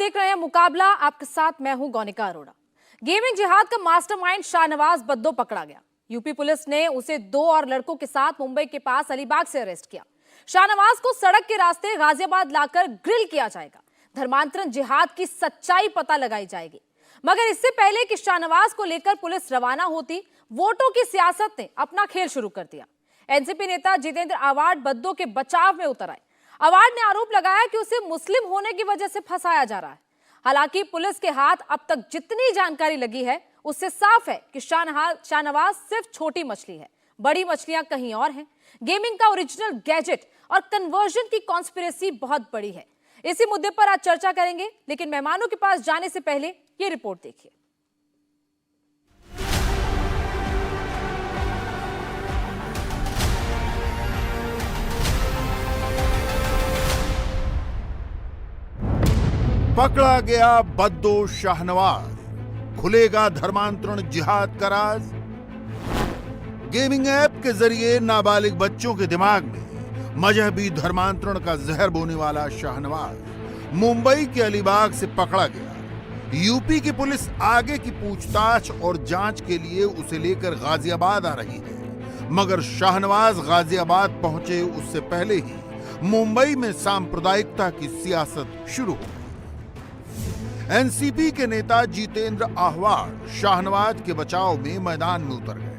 देख रहे हैं मुकाबला, आपके साथ मैं हूं गौनिका अरोड़ा। गेमिंग जिहाद का मास्टरमाइंड शाहनवाज बद्दो पकड़ा गया। यूपी पुलिस ने उसे 2 और लड़कों के साथ मुंबई के पास अलीबाग से अरेस्ट किया। शाहनवाज को सड़क के रास्ते गाजियाबाद लाकर ग्रिल किया जाएगा। धर्मांतरण जिहाद की सच्चाई पता लगाई जाएगी। मगर इससे पहले कि शाहनवाज को लेकर पुलिस रवाना होती, वोटों की सियासत ने अपना खेल शुरू कर दिया। एनसीपी नेता जितेंद्र आवाड बद्दो के बचाव में उतर आए। आवाड ने आरोप लगाया कि उसे मुस्लिम होने की वजह से फंसाया जा रहा है। हालांकि पुलिस के हाथ अब तक जितनी जानकारी लगी है, उससे साफ है कि शाहनवाज सिर्फ छोटी मछली है, बड़ी मछलियां कहीं और हैं। गेमिंग का ओरिजिनल गैजेट और कन्वर्जन की कॉन्स्पिरेसी बहुत बड़ी है। इसी मुद्दे पर आज चर्चा करेंगे, लेकिन मेहमानों के पास जाने से पहले ये रिपोर्ट देखिए। पकड़ा गया बद्दो शाहनवाज, खुलेगा धर्मांतरण जिहाद का राज। गेमिंग ऐप के जरिए नाबालिग बच्चों के दिमाग में मजहबी धर्मांतरण का जहर बोने वाला शाहनवाज मुंबई के अलीबाग से पकड़ा गया। यूपी की पुलिस आगे की पूछताछ और जांच के लिए उसे लेकर गाजियाबाद आ रही है, मगर शाहनवाज गाजियाबाद पहुंचे उससे पहले ही मुंबई में सांप्रदायिकता की सियासत शुरू हो गई। एनसीपी के नेता जितेंद्र आह्वाड शाहनवाज के बचाव में मैदान में उतर गए।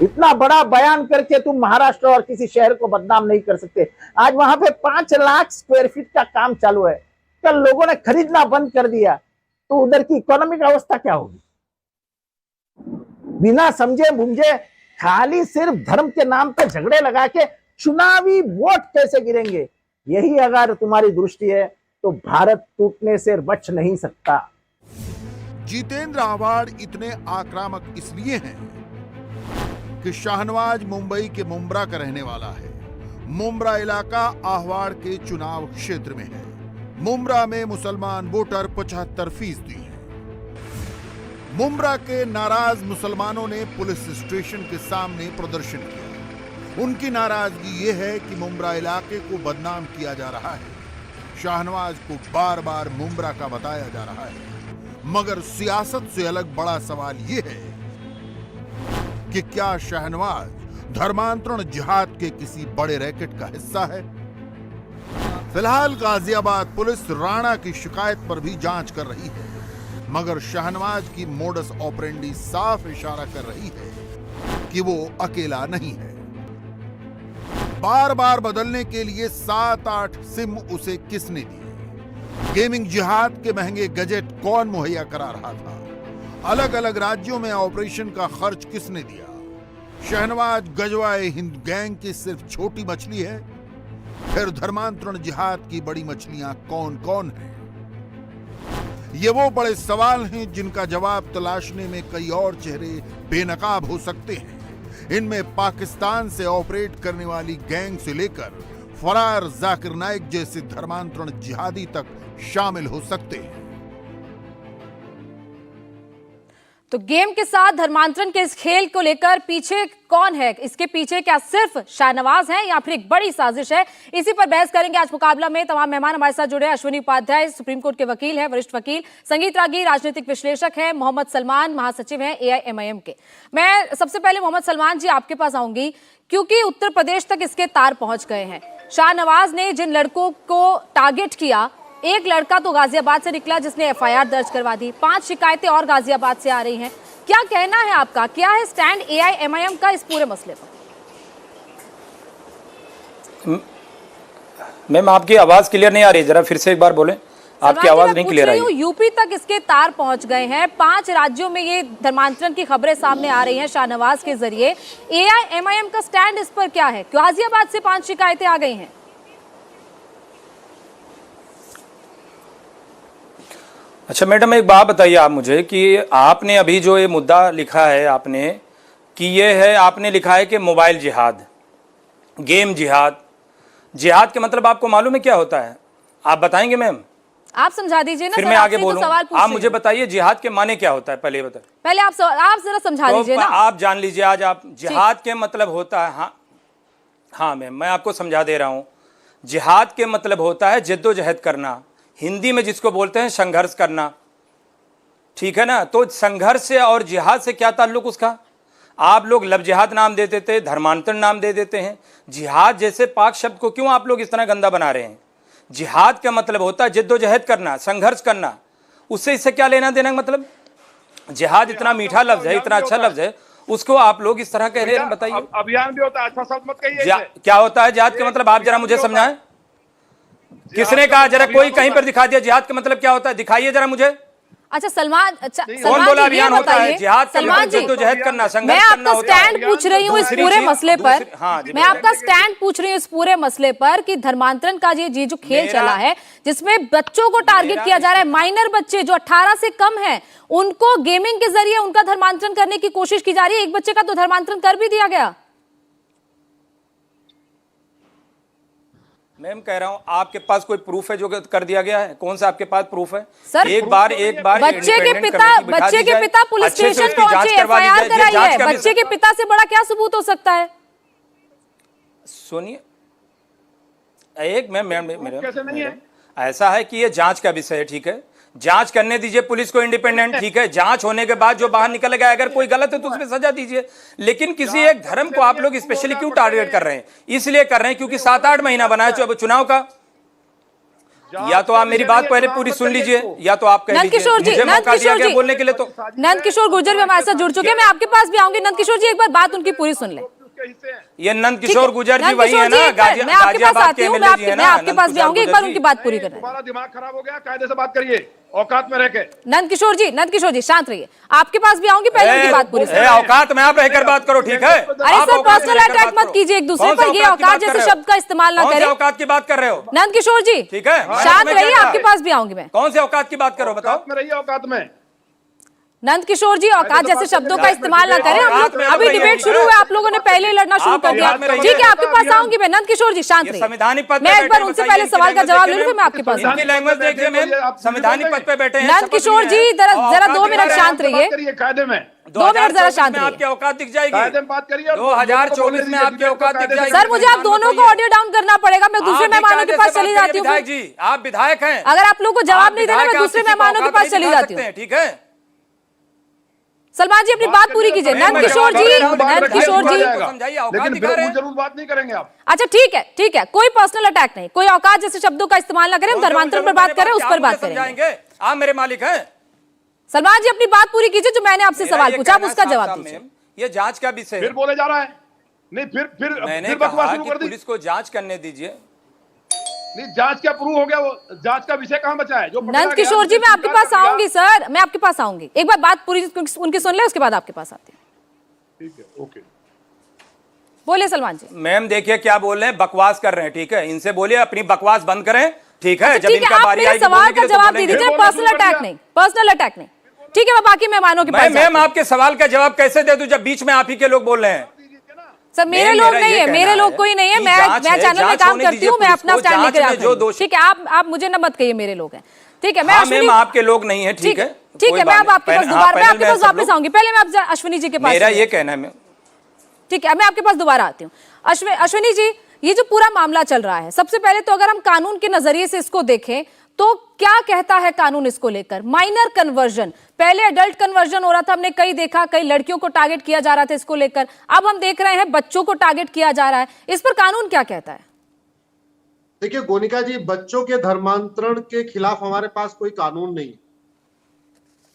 इतना बड़ा बयान करके तुम महाराष्ट्र और किसी शहर को बदनाम नहीं कर सकते। आज वहां पे 5 लाख स्क्वायर फीट का काम चालू है। कल लोगों ने खरीदना बंद कर दिया तो उधर की इकोनॉमिक अवस्था क्या होगी? बिना समझे बुझे खाली सिर्फ धर्म के नाम पे झगड़े लगा के चुनावी वोट कैसे गिरेंगे? यही अगर तुम्हारी दृष्टि है तो भारत टूटने से बच नहीं सकता। जितेंद्र आव्हाड इतने आक्रामक इसलिए हैं कि शाहनवाज मुंबई के मुंब्रा का रहने वाला है। मुंब्रा इलाका आह्वाड के चुनाव क्षेत्र में है। मुंब्रा में मुसलमान वोटर 75% हैं। मुंब्रा के नाराज मुसलमानों ने पुलिस स्टेशन के सामने प्रदर्शन किया। उनकी नाराजगी यह है कि मुंब्रा इलाके को बदनाम किया जा रहा है। शाहनवाज को बार बार मुंब्रा का बताया जा रहा है, मगर सियासत से अलग बड़ा सवाल यह है कि क्या शाहनवाज धर्मांतरण जिहाद के किसी बड़े रैकेट का हिस्सा है? फिलहाल गाजियाबाद पुलिस राणा की शिकायत पर भी जांच कर रही है, मगर शाहनवाज की मोडस ऑपरेंडी साफ इशारा कर रही है कि वो अकेला नहीं है। बार बार बदलने के लिए 7-8 सिम उसे किसने दिए? गेमिंग जिहाद के महंगे गैजेट कौन मुहैया करा रहा था? अलग अलग राज्यों में ऑपरेशन का खर्च किसने दिया? शाहनवाज गजवाए हिंद गैंग की सिर्फ छोटी मछली है, फिर धर्मांतरण जिहाद की बड़ी मछलियां कौन कौन हैं? ये वो बड़े सवाल हैं जिनका जवाब तलाशने में कई और चेहरे बेनकाब हो सकते हैं। इनमें पाकिस्तान से ऑपरेट करने वाली गैंग से लेकर फरार जाकिर नाइक जैसे धर्मांतरण जिहादी तक शामिल हो सकते हैं। तो गेम के साथ धर्मांतरण के इस खेल को लेकर पीछे कौन है? इसके पीछे क्या सिर्फ शाहनवाज है या फिर एक बड़ी साजिश है? इसी पर बहस करेंगे आज मुकाबला में। तमाम मेहमान हमारे साथ जुड़े हैं। अश्विनी उपाध्याय सुप्रीम कोर्ट के वकील हैं, वरिष्ठ वकील। संगीत रागी राजनीतिक विश्लेषक हैं। मोहम्मद सलमान महासचिव हैं AIMIM के। मैं सबसे पहले मोहम्मद सलमान जी आपके पास आऊंगी, क्योंकि उत्तर प्रदेश तक इसके तार पहुंच गए हैं। शाहनवाज ने जिन लड़कों को टारगेट किया, एक लड़का तो गाजियाबाद से निकला जिसने FIR दर्ज करवा दी। 5 शिकायतें और गाजियाबाद से आ रही हैं। क्या कहना है आपका? क्या है स्टैंड AIMIM का इस पूरे मसले पर? मैम आपकी आवाज क्लियर नहीं आ रही, जरा फिर से एक बार बोलें। आपकी आवाज नहीं क्लियर आई। यूपी तक इसके तार पहुंच गए हैं। 5 राज्यों में ये धर्मांतरण की खबरें सामने आ रही हैं शाहनवाज के जरिए। AIMIM का स्टैंड इस पर क्या है? गाजियाबाद से 5 शिकायतें आ गई हैं। अच्छा मैडम, एक बात बताइए आप मुझे कि आपने अभी जो ये मुद्दा लिखा है आपने, कि ये है, आपने लिखा है कि मोबाइल जिहाद, गेम जिहाद। जिहाद के मतलब आपको मालूम है क्या होता है? आप बताएंगे मैम? आप समझा दीजिए ना, फिर मैं आगे बोलूं। तो आप मुझे बताइए जिहाद के माने क्या होता है, पहले ये बताइए। पहले आप जरा समझा दीजिए ना। आप जान लीजिए आज आप जिहाद के मतलब होता है। हाँ मैम, मैं आपको समझा दे रहा हूँ। जिहाद के मतलब होता है जद्दोजहद करना, हिंदी में जिसको बोलते हैं संघर्ष करना, ठीक है ना। तो संघर्ष से और जिहाद से क्या ताल्लुक उसका? आप लोग लब जिहाद नाम दे देते, धर्मांतरण नाम दे देते हैं। जिहाद जैसे पाक शब्द को क्यों आप लोग इस तरह गंदा बना रहे हैं? जिहाद का मतलब होता है जिद्दोजहद करना, संघर्ष करना। उससे इससे क्या लेना देना? मतलब जिहाद इतना मीठा लफ्ज है, इतना अच्छा लफ्ज है, उसको आप लोग इस तरह कह रहे हैं। बताइए, अभियान भी होता है, अच्छा शब्द मत कहिए। क्या होता है जिहाद का मतलब? आप जरा मुझे समझाएं। किसने कहा? जरा कोई कहीं पर दिखा दिया जिहाद का मतलब क्या होता है? दिखाइए जरा मुझे। अच्छा सलमान, कौन बोला अभियान होता है? जिहाद का मतलब जिद्दोजहद करना, मैं आपका स्टैंड पूछ रही हूँ इस पूरे मसले पर। मैं आपका स्टैंड पूछ रही हूँ इस पूरे मसले पर कि धर्मांतरण का ये जो खेल चला है जिसमें बच्चों को टारगेट किया जा रहा है, माइनर बच्चे जो 18 से कम हैं उनको गेमिंग के जरिए उनका धर्मांतरण करने की कोशिश की जा रही है। एक बच्चे का तो धर्मांतरण कर भी दिया गया। मैम कह रहा हूं, आपके पास कोई प्रूफ है जो कर दिया गया है? कौन सा आपके पास प्रूफ है? सर, एक बार बच्चे के पिता पुलिस स्टेशन पहुंचे, एफआईआर कराई है। बच्चे के पिता से बड़ा क्या सबूत हो सकता है? सुनिए, एक मैम कैसे नहीं है? ऐसा है कि ये जांच का विषय है, ठीक है। जांच करने दीजिए पुलिस को इंडिपेंडेंट, ठीक है। जांच होने के बाद जो बाहर निकल गया, अगर कोई गलत है तो उसमें सजा दीजिए। लेकिन किसी एक धर्म को आप लोग स्पेशली क्यों टारगेट कर रहे हैं? इसलिए कर रहे हैं क्योंकि 7-8 महीना बना है चुनाव का। या तो आप मेरी बात पहले पूरी सुन लीजिए, या तो आप कह लीजिए। मुझे मौका दिया गया बोलने के लिए। तो नंद किशोर गुर्जर भी हमारे साथ जुड़ चुके हैं, मैं आपके पास भी आऊंगी। नंद किशोर जी, एक बार बात उनकी पूरी सुन ले। ये नंद किशोर गुर्जर जी वही है ना, मैं आपके पास आती हूँ, मैं आपके पास भी आऊंगी, एक बार उनकी बात पूरी करना। हमारा दिमाग खराब हो गया, कायदे से बात करिए, औकात में रहकर। नंद किशोर जी शांत रहिए, आपके पास भी आऊंगी, पहले उनकी बात पूरी सुनिए। औकात में आप रहकर बात करो, ठीक है। अरे सर, पर्सनल अटैक मत कीजिए एक दूसरे पर, ये औकात जैसे शब्द का इस्तेमाल ना करें। औकात की बात कर रहे हो नंद किशोर जी, ठीक है, शांत रहिए, आपके पास भी आऊंगी मैं। कौन से औकात की बात करो बताओ? औकात में रहिए, औकात में। नंद किशोर जी, औकात जैसे शब्दों का इस्तेमाल ना करें। हम लोग अभी डिबेट शुरू हुआ, आप लोगों ने पहले ही लड़ना शुरू कर दिया। ठीक है, आपके पास आऊंगी मैं। नंद किशोर जी शांत रहिए, संवैधानिक पद मैं एक बार उनसे पहले सवाल का जवाब ले लूं, फिर मैं आपके पास आऊंगी। लैंग्वेज देखिए मैम, संवैधानिक पद पे बैठे हैं। नंद किशोर जी जरा 2 मिनट शांत रहिए, कायदे में 2 मिनट जरा शांत रहिए। आपकी औकात दिख जाएगी, कायदे में बात करिए। 2024 में आपकी औकात दिख जाएगी। सर, मुझे आप दोनों को ऑडियो डाउन करना पड़ेगा, मैं दूसरे मेहमानों के पास चली जाती हूँ। विधायक जी, आप विधायक हैं, अगर आप लोग को जवाब नहीं देना, मैं दूसरे मेहमानों के पास चली जाती हूँ। ठीक है सलमान जी, अपनी बात पूरी कीजिए। नंद किशोर जी, समझाइए, औकात दिखा रहे हैं। जरूर बात नहीं करेंगे आप। अच्छा ठीक है, कोई पर्सनल अटैक नहीं, कोई औकात जैसे शब्दों का इस्तेमाल ना करें। हम धर्मांतरण पर बात करें, उस पर बात करेंगे। आप मेरे मालिक हैं। सलमान जी, अपनी बात पूरी कीजिए, जो मैंने आपसे सवाल पूछा आप उसका जवाब दीजिए। ये जांच का विषय है। फिर बोले जा रहा है। नहीं, मैंने बकवास कहा शुरू कि कर दी। पुलिस को जांच करने दीजिए। नहीं, जांच क्या प्रूव हो गया? वो जांच का विषय कहां बचा है? जो नंद किशोर जी, मैं आपके पास आऊंगी सर, मैं आपके पास आऊंगी। एक बार बात पूरी उनकी सुन ले, उसके बाद आपके पास आती हूँ। ठीक है, ओके। बोलिए सलमान जी। मैम देखिए क्या बोल रहे हैं, बकवास कर रहे हैं, ठीक है। इनसे बोलिए अपनी बकवास बंद करें, ठीक है। जब इनका बारी आएगी सवाल का जवाब दे दीजिए, पर्सनल अटैक नहीं। ठीक है, मैं बाकी मेहमानों के पास। मैम आपके सवाल का जवाब कैसे दे दूं जब बीच में आप ही के लोग बोल रहे हैं? सर, मेरे लोग नहीं है, मेरे लोग कोई नहीं है। मैं चैनल में काम करती हूँ, मैं अपना स्टैंड लेकर आती हूँ। ठीक है, आप मुझे न मत कहिए मेरे लोग हैं, ठीक है। मैम आपके लोग नहीं है, ठीक है, ठीक है। मैं अब आपके पास दोबारा, मैं आपके पास वापस आऊंगी। पहले मैं अश्विनी जी के पास, मेरा ये कहना है। ठीक है, मैं आपके पास दोबारा आती हूँ। अश्विनी जी, ये जो पूरा मामला चल रहा है, सबसे पहले तो अगर हम कानून के नजरिए से इसको देखें तो क्या कहता है कानून इसको लेकर? माइनर कन्वर्जन, पहले एडल्ट कन्वर्जन हो रहा था, हमने कई देखा, कई लड़कियों को टारगेट किया जा रहा था इसको लेकर। अब हम देख रहे हैं बच्चों को टारगेट किया जा रहा है। इस पर कानून क्या कहता है? देखिए गोनिका जी, बच्चों के धर्मांतरण के खिलाफ हमारे पास कोई कानून नहीं।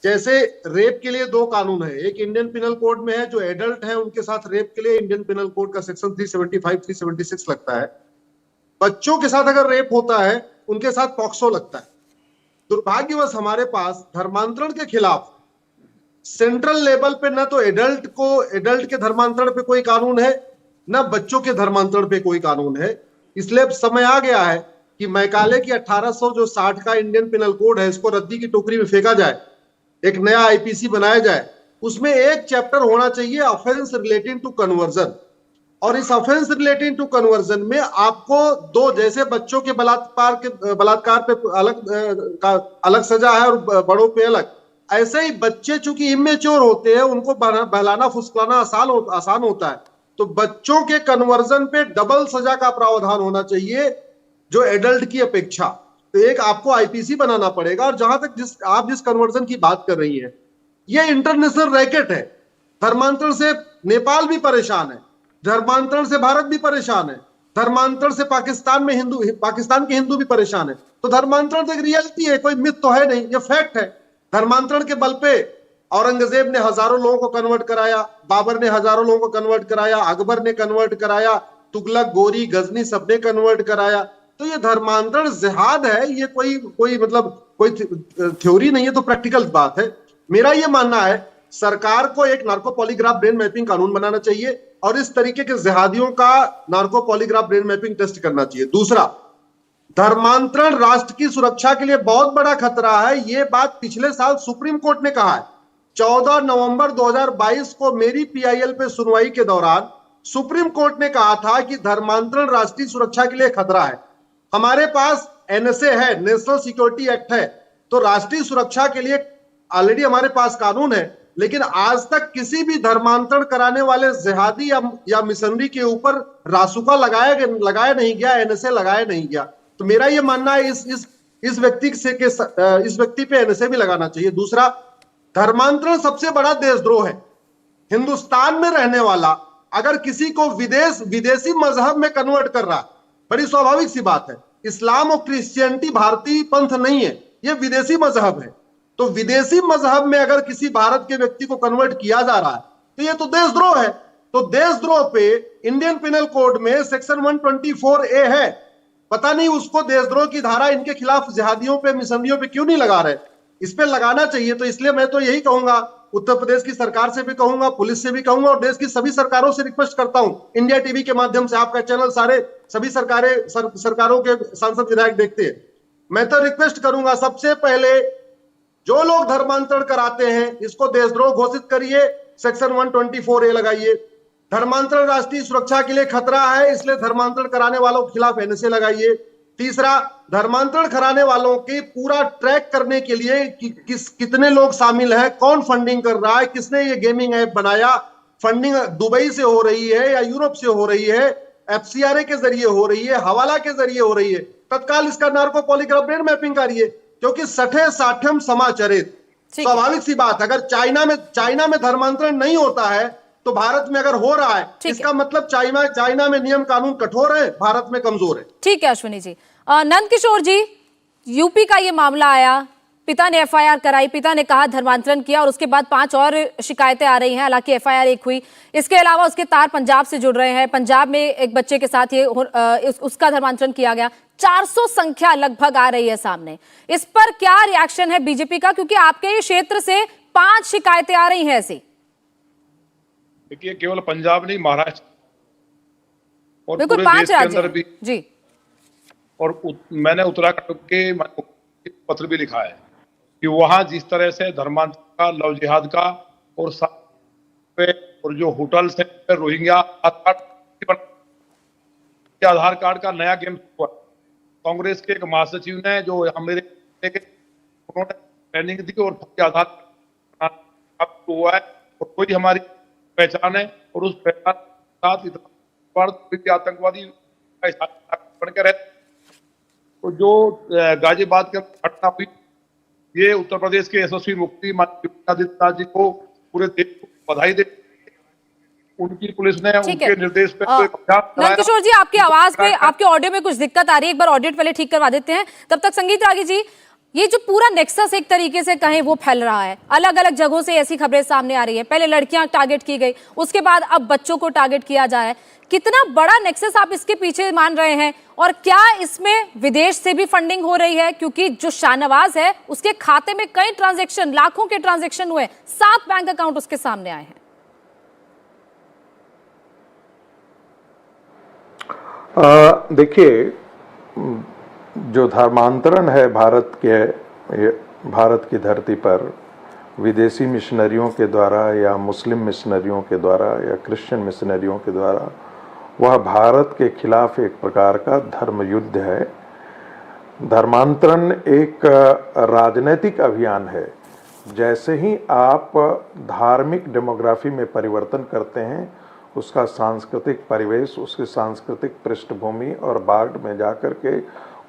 जैसे रेप के लिए 2 कानून है, एक इंडियन पिनल कोड में है, जो एडल्ट है उनके साथ रेप के लिए इंडियन पिनल कोड का सेक्शन 375, 376 लगता है। बच्चों के साथ अगर रेप होता है उनके साथ पॉक्सो लगता है। दुर्भाग्यवश हमारे पास धर्मांतरण के खिलाफ सेंट्रल लेवल पे न तो एडल्ट के धर्मांतरण पे कोई कानून है, न बच्चों के धर्मांतरण पे कोई कानून है। इसलिए अब समय आ गया है कि मैकाले की 1860 का इंडियन पिनल कोड है, इसको रद्दी की टोकरी में फेंका जाए, एक नया आईपीसी बनाया जाए। उसमें एक चैप्टर होना चाहिए ऑफेंस रिलेटिंग टू कन्वर्जन, और इस ऑफेंस रिलेटिंग टू कन्वर्जन में आपको 2, जैसे बच्चों के बलात्कार पे अलग सजा है और बड़ों पे अलग, ऐसे ही बच्चे चूंकि इमेच्योर होते हैं, उनको बहलाना फुसलाना आसान होता है, तो बच्चों के कन्वर्जन पे डबल सजा का प्रावधान होना चाहिए जो एडल्ट की अपेक्षा। तो एक आपको आईपीसी बनाना पड़ेगा। और जहां तक जिस कन्वर्जन की बात कर रही है, ये इंटरनेशनल रैकेट है। धर्मांतरण से नेपाल भी परेशान है, धर्मांतरण से भारत भी परेशान है, धर्मांतरण से पाकिस्तान के हिंदू भी परेशान है। तो धर्मांतरण तो एक रियलिटी है, कोई मिथ तो है नहीं, ये फैक्ट है। धर्मांतरण के बल पे औरंगजेब ने हजारों लोगों को कन्वर्ट कराया, बाबर ने हजारों लोगों को कन्वर्ट कराया, अकबर ने कन्वर्ट कराया, तुगलक, गोरी, गजनी सबने कन्वर्ट कराया। तो ये धर्मांतरण जिहाद है, ये कोई थ्योरी नहीं है, तो प्रैक्टिकल बात है। मेरा ये मानना है सरकार को एक नार्को पॉलीग्राफ ब्रेन मैपिंग कानून बनाना चाहिए और इस तरीके के जिहादियों का narco polygraph brain mapping test करना चाहिए। दूसरा, धर्मांतरण राष्ट्र की सुरक्षा के लिए बहुत बड़ा खतरा है, ये बात पिछले साल सुप्रीम कोर्ट ने कहा है। 14 नवंबर 2022 को मेरी पीआईएल पे सुनवाई के दौरान सुप्रीम कोर्ट ने कहा था कि धर्मांतरण राष्ट्रीय सुरक्षा के लिए खतरा है। हमारे पास एनएसए है, नेशनल सिक्योरिटी एक्ट है, तो राष्ट्रीय सुरक्षा के लिए ऑलरेडी हमारे पास कानून है, लेकिन आज तक किसी भी धर्मांतरण कराने वाले जिहादी या मिशनरी के ऊपर रासुका लगाया नहीं गया, एनएसए लगाया नहीं गया। तो मेरा यह मानना है इस व्यक्ति पे एनएसए भी लगाना चाहिए। दूसरा, धर्मांतरण सबसे बड़ा देशद्रोह है। हिंदुस्तान में रहने वाला अगर किसी को विदेशी मजहब में कन्वर्ट कर रहा है, बड़ी स्वाभाविक सी बात है। इस्लाम और क्रिश्चियनिटी भारतीय पंथ नहीं है, यह विदेशी मजहब है। तो विदेशी मजहब में अगर किसी भारत के व्यक्ति को कन्वर्ट किया जा रहा है तो यह तो देशद्रोह है। तो देशद्रोह पे इंडियन पिनल कोड में सेक्शन 124A है। पता नहीं उसको देशद्रोह की धारा इनके खिलाफ जिहादियों पे, मिशनरियों पे क्यों नहीं लगा रहे। इस पे लगाना चाहिए। तो इसलिए मैं तो यही कहूंगा, उत्तर प्रदेश की सरकार से भी कहूंगा, पुलिस से भी कहूंगा और देश की सभी सरकारों से रिक्वेस्ट करता हूं, इंडिया टीवी के माध्यम से, आपका चैनल सभी सरकारों के सांसद विधायक देखते हैं, मैं तो रिक्वेस्ट करूंगा, सबसे पहले जो लोग धर्मांतरण कराते हैं इसको देशद्रोह घोषित करिए, सेक्शन 124A लगाइए। धर्मांतरण राष्ट्रीय सुरक्षा के लिए खतरा है, इसलिए धर्मांतरण कराने वालों के खिलाफ एनएसए लगाइए। तीसरा, धर्मांतरण कराने वालों के पूरा ट्रैक करने के लिए कितने लोग शामिल हैं, कौन फंडिंग कर रहा है, किसने ये गेमिंग ऐप बनाया, फंडिंग दुबई से हो रही है या यूरोप से हो रही है, एफसीआरए के जरिए हो रही है, हवाला के जरिए हो रही है, तत्काल इसका नार्को पॉलीग्राफ ब्रेन मैपिंग करिए। क्योंकि सठे साठम समाचरित, स्वाभाविक सी बात, अगर चाइना में धर्मांतरण नहीं होता है तो भारत में अगर हो रहा है, इसका मतलब चाइना में नियम कानून कठोर है, भारत में कमजोर है। ठीक है अश्विनी जी। नंद किशोर जी, यूपी का ये मामला आया, पिता ने एफआईआर कराई, पिता ने कहा धर्मांतरण किया और उसके बाद 5 और शिकायतें आ रही हैं। हालांकि एफआईआर एक हुई, इसके अलावा उसके तार पंजाब से जुड़ रहे हैं। पंजाब में एक बच्चे के साथ उसका धर्मांतरण किया गया। 400 संख्या लगभग आ रही है सामने। इस पर क्या रिएक्शन है बीजेपी का, क्योंकि आपके क्षेत्र से 5 शिकायतें आ रही हैं ऐसी? देखिए, केवल पंजाब नहीं, महाराष्ट्र और बिल्कुल पूरे 5 देश के अंदर भी जी। और मैंने उत्तराखंड के पत्र भी लिखा है कि वहां जिस तरह से धर्मांतरण का, लव जिहाद का और जो होटल्स है, रोहिंग्या आधार कार्ड का नया गेम हुआ। कांग्रेस के एक महासचिव ने जो मेरे उन्होंने ट्रेनिंग दी और आधार हुआ है और कोई हमारी पहचान है और उस पहचान के साथ इतना आतंकवादी बन के रहते। तो जो गाजियाबाद के घटना हुई, ये उत्तर प्रदेश के यशस्वी मुख्यमंत्री माननीय योगी आदित्यनाथ जी को, पूरे देश को बधाई दे। उनकी पुलिस ने उनके निर्देश पे नंद किशोर जी, आपकी आवाज पे, आपके ऑडियो में कुछ दिक्कत आ रही है, एक बार ऑडियो पहले ठीक करवा देते हैं। तब तक संगीत रागी जी, ये जो पूरा नेक्सस एक तरीके से कहें वो फैल रहा है, अलग अलग जगहों से ऐसी खबरें सामने आ रही है। पहले लड़कियां टारगेट की गई, उसके बाद अब बच्चों को टारगेट किया जा रहा है। कितना बड़ा नेक्सस आप इसके पीछे मान रहे हैं और क्या इसमें विदेश से भी फंडिंग हो रही है? क्योंकि जो शाहनवाज है उसके खाते में कई ट्रांजैक्शन, लाखों के ट्रांजैक्शन हुए, 7 बैंक अकाउंट उसके सामने आए हैं। देखिए, जो धर्मांतरण है भारत की धरती पर विदेशी मिशनरियों के द्वारा या मुस्लिम मिशनरियों के द्वारा या क्रिश्चियन मिशनरियों के द्वारा, वह भारत के खिलाफ एक प्रकार का धर्म युद्ध है। धर्मांतरण एक राजनीतिक अभियान है। जैसे ही आप धार्मिक डेमोग्राफी में परिवर्तन करते हैं, उसका सांस्कृतिक परिवेश, उसकी सांस्कृतिक पृष्ठभूमि और बाढ़ में जाकर के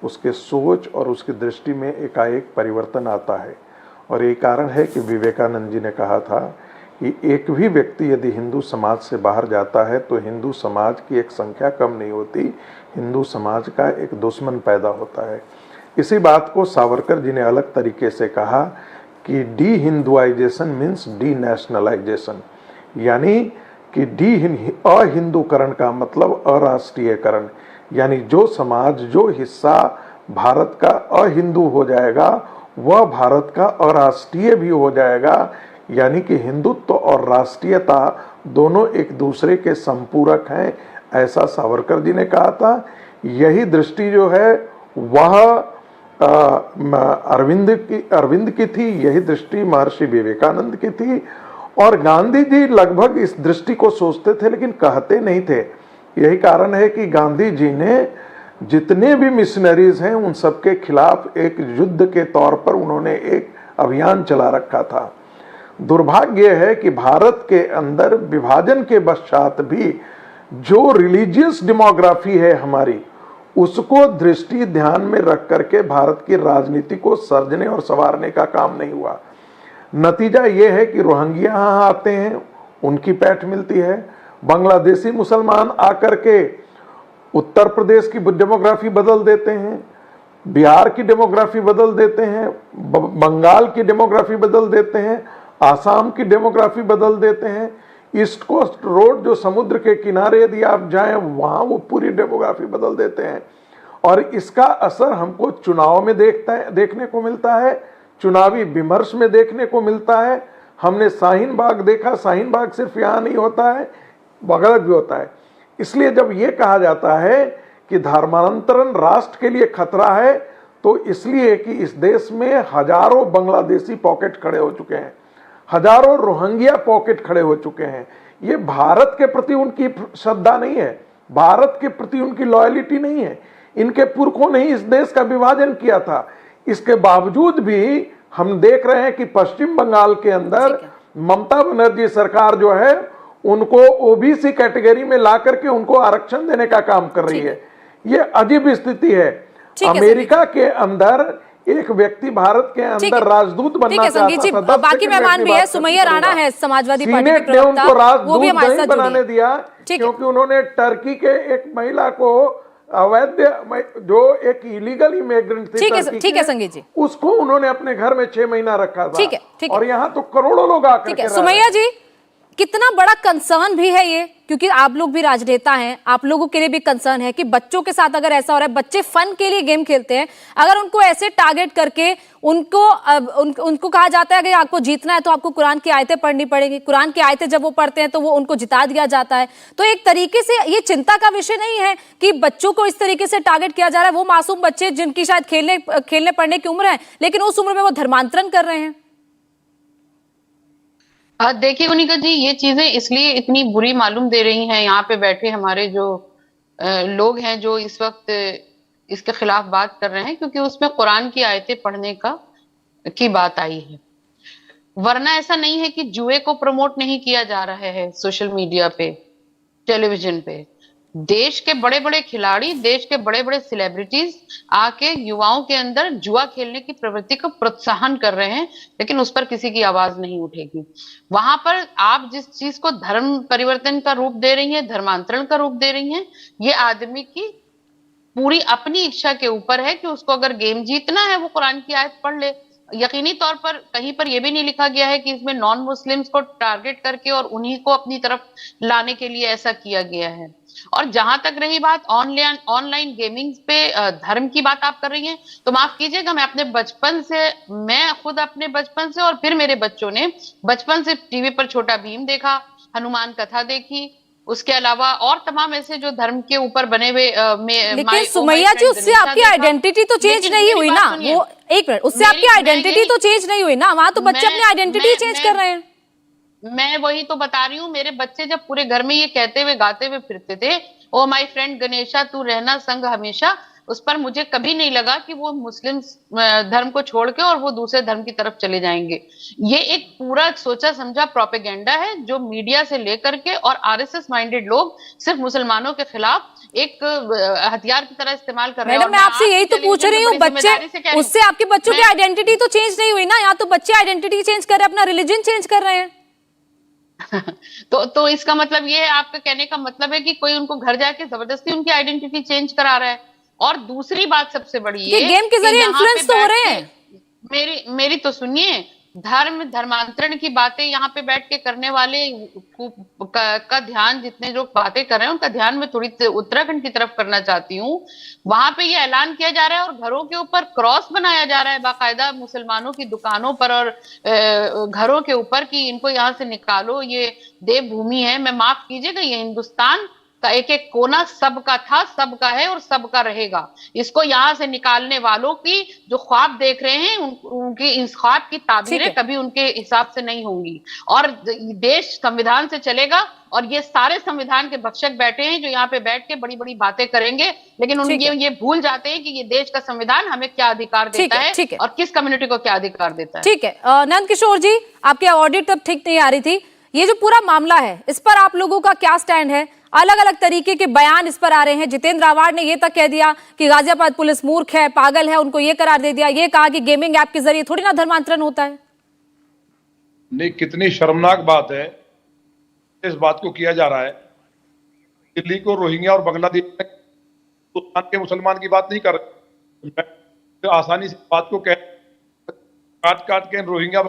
उसके सोच और उसकी दृष्टि में एकाएक परिवर्तन आता है। और यही कारण है कि विवेकानंद जी ने कहा था कि एक भी व्यक्ति यदि हिंदू समाज से बाहर जाता है तो हिंदू समाज की एक संख्या कम नहीं होती, हिंदू समाज का एक दुश्मन पैदा होता है। इसी बात को सावरकर जी ने अलग तरीके से कहा कि डी हिंदुआइजेशन मीन्स डी नेशनलाइजेशन, यानी कि अहिंदूकरण का मतलब अराष्ट्रीयकरण, यानी जो समाज जो हिस्सा भारत का अहिंदू हो जाएगा वह भारत का अराष्ट्रीय भी हो जाएगा, यानी कि हिंदुत्व और राष्ट्रीयता दोनों एक दूसरे के संपूरक हैं, ऐसा सावरकर जी ने कहा था। यही दृष्टि जो है वह अरविंद की थी, यही दृष्टि महर्षि विवेकानंद की थी। और गांधी जी लगभग इस दृष्टि को सोचते थे लेकिन कहते नहीं थे। यही कारण है कि गांधी जी ने जितने भी मिशनरीज हैं उन सबके खिलाफ एक युद्ध के तौर पर उन्होंने एक अभियान चला रखा था। दुर्भाग्य है कि भारत के अंदर विभाजन के पश्चात भी जो रिलीजियस डेमोग्राफी है हमारी, उसको दृष्टि ध्यान में रख करके भारत की राजनीति को सर्जने और संवारने का काम नहीं हुआ। नतीजा ये है कि रोहिंग्या यहाँ आते हैं, उनकी पैठ मिलती है। बांग्लादेशी मुसलमान आकर के उत्तर प्रदेश की डेमोग्राफी बदल देते हैं, बिहार की डेमोग्राफी बदल देते हैं, बंगाल की डेमोग्राफी बदल देते हैं, आसाम की डेमोग्राफी बदल देते हैं। ईस्ट कोस्ट रोड जो समुद्र के किनारे यदि आप जाएं वहां वो पूरी डेमोग्राफी बदल देते हैं। और इसका असर हमको चुनाव में देखने को मिलता है, चुनावी विमर्श में देखने को मिलता है। हमने शाहीन बाग देखा, शाहीन बाग सिर्फ यहाँ नहीं होता है, बगल भी होता है। इसलिए जब ये कहा जाता है कि धर्मांतरण राष्ट्र के लिए खतरा है, तो इसलिए कि इस देश में हजारों बांग्लादेशी पॉकेट खड़े हो चुके हैं, हजारों रोहिंग्या पॉकेट खड़े हो चुके हैं। ये भारत के प्रति उनकी श्रद्धा नहीं है, भारत के प्रति उनकी लॉयलिटी नहीं है। इनके पुरखों ने ही इस देश का विभाजन किया था। इसके बावजूद भी हम देख रहे हैं कि पश्चिम बंगाल के अंदर ममता बनर्जी सरकार जो है उनको ओबीसी कैटेगरी में ला करके उनको आरक्षण देने का काम कर रही है। ये अजीब स्थिति है। अमेरिका के अंदर एक व्यक्ति भारत के अंदर राजदूत बनना चाहता था। बाकी मेहमान भी है, सुमैया राणा है समाजवादी पार्टी के प्रवक्ता, उनको राजदूत नहीं बनाने दिया क्योंकि उन्होंने टर्की के एक महिला को अवैध, जो एक इलीगल इमिग्रेंट थी, ठीक है संगीत जी, उसको उन्होंने अपने घर में 6 महीना रखा था। ठीक है। और यहाँ तो करोड़ों लोग आकर के सुमैया जी, कितना बड़ा कंसर्न भी है ये, क्योंकि आप लोग भी राजनेता हैं, आप लोगों के लिए भी कंसर्न है कि बच्चों के साथ अगर ऐसा हो रहा है, बच्चे फन के लिए गेम खेलते हैं, अगर उनको ऐसे टारगेट करके उनको कहा जाता है कि आपको जीतना है तो आपको कुरान की आयतें पढ़नी पड़ेगी, कुरान की आयतें जब वो पढ़ते हैं तो वो उनको जिता दिया जाता है। तो एक तरीके से ये चिंता का विषय नहीं है कि बच्चों को इस तरीके से टारगेट किया जा रहा है, वो मासूम बच्चे जिनकी शायद खेलने पढ़ने की उम्र है, लेकिन उस उम्र में वो धर्मांतरण कर रहे हैं। देखिए उनिका जी, ये चीजें इसलिए इतनी बुरी मालूम दे रही हैं यहाँ पे बैठे हमारे जो लोग हैं जो इस वक्त इसके खिलाफ बात कर रहे हैं, क्योंकि उसमें कुरान की आयतें पढ़ने की बात आई है। वरना ऐसा नहीं है कि जुए को प्रमोट नहीं किया जा रहा है सोशल मीडिया पे, टेलीविजन पे। देश के बड़े बड़े खिलाड़ी, देश के बड़े बड़े सेलिब्रिटीज आके युवाओं के अंदर जुआ खेलने की प्रवृत्ति को प्रोत्साहन कर रहे हैं, लेकिन उस पर किसी की आवाज नहीं उठेगी। वहां पर आप जिस चीज को धर्म परिवर्तन का रूप दे रही हैं, धर्मांतरण का रूप दे रही हैं, ये आदमी की पूरी अपनी इच्छा के ऊपर है कि उसको अगर गेम जीतना है वो कुरान की आयत पढ़ ले। यकीनी तौर पर कहीं पर यह भी नहीं लिखा गया है कि इसमें नॉन मुस्लिम्स को टारगेट करके और उन्हीं को अपनी तरफ लाने के लिए ऐसा किया गया है। और जहां तक रही बात ऑनलाइन गेमिंग पे धर्म की बात आप कर रही हैं, तो माफ कीजिएगा, मैं खुद अपने बचपन से और फिर मेरे बच्चों ने बचपन से टीवी पर छोटा भीम देखा, हनुमान कथा देखी, उसके अलावा और तमाम ऐसे जो धर्म के ऊपर बने हुए लेकिन सुमैया जी, उससे आपकी आइडेंटिटी तो चेंज नहीं हुई ना। वो एक मिनट, उससे आपकी आइडेंटिटी तो चेंज नहीं हुई ना, वहां तो बच्चे अपनी आइडेंटिटी चेंज कर रहे हैं। मैं वही तो बता रही हूँ, मेरे बच्चे जब पूरे घर में ये कहते हुए गाते हुए फिरते थे, ओ माय फ्रेंड गणेशा तू रहना संग हमेशा, उस पर मुझे कभी नहीं लगा कि वो मुस्लिम धर्म को छोड़ के और वो दूसरे धर्म की तरफ चले जाएंगे। ये एक पूरा सोचा समझा प्रोपेगेंडा है जो मीडिया से लेकर के और आरएसएस माइंडेड लोग सिर्फ मुसलमानों के खिलाफ एक हथियार की तरह इस्तेमाल कर रहे हैं। मैडम, मैं आपसे यही तो पूछ रही हूँ, बच्चे, उससे आपके बच्चों की आइडेंटिटी तो चेंज नहीं हुई ना? यहाँ तो बच्चे आइडेंटिटी चेंज कर रहे हैं, अपना रिलीजन चेंज कर रहे हैं। तो इसका मतलब ये है, आपका कहने का मतलब है कि कोई उनको घर जाके जबरदस्ती उनकी आइडेंटिटी चेंज करा रहा है। और दूसरी बात सबसे बड़ी ये गेम के जरिए इन्फ्लुएंस तो हो रहे हैं। मेरी तो सुनिए, धर्मांतरण की बातें यहाँ पे बैठ के करने वाले का ध्यान, जितने लोग बातें कर रहे हैं उनका ध्यान मैं थोड़ी उत्तराखंड की तरफ करना चाहती हूँ। वहां पे ये ऐलान किया जा रहा है और घरों के ऊपर क्रॉस बनाया जा रहा है बाकायदा मुसलमानों की दुकानों पर और घरों के ऊपर कि इनको यहाँ से निकालो, ये देवभूमि है। मैं माफ कीजिएगा, ये हिंदुस्तान का एक एक कोना सबका था, सबका है और सबका रहेगा। इसको यहाँ से निकालने वालों की जो ख्वाब देख रहे हैं उनकी इस ख्वाब की ताबीरें कभी उनके हिसाब से नहीं होंगी। और देश संविधान से चलेगा और ये सारे संविधान के भक्षक बैठे हैं जो यहाँ पे बैठ के बड़ी बड़ी बातें करेंगे, लेकिन ये भूल जाते हैं कि ये देश का संविधान हमें क्या अधिकार देता है और किस कम्युनिटी को क्या अधिकार देता है। ठीक है नंद किशोर जी, आपकी ऑडियो तब ठीक नहीं आ रही थी। ये जो पूरा मामला है इस पर आप लोगों का क्या स्टैंड है? अलग अलग तरीके के बयान इस पर आ रहे हैं। जितेंद्र आवाड़ ने ये तक कह दिया कि गाजियाबाद पुलिस मूर्ख है, पागल है, उनको ये करार दे दिया। ये कहा कि गेमिंग ऐप के जरिए थोड़ी ना धर्मांतरण होता है। नहीं, कितनी शर्मनाक बात है, इस बात को किया जा रहा है। दिल्ली को रोहिंग्या और बांग्लादेश के मुसलमान की बात नहीं कर रहे, मैं आसानी से बात को काट के रोहिंग्या।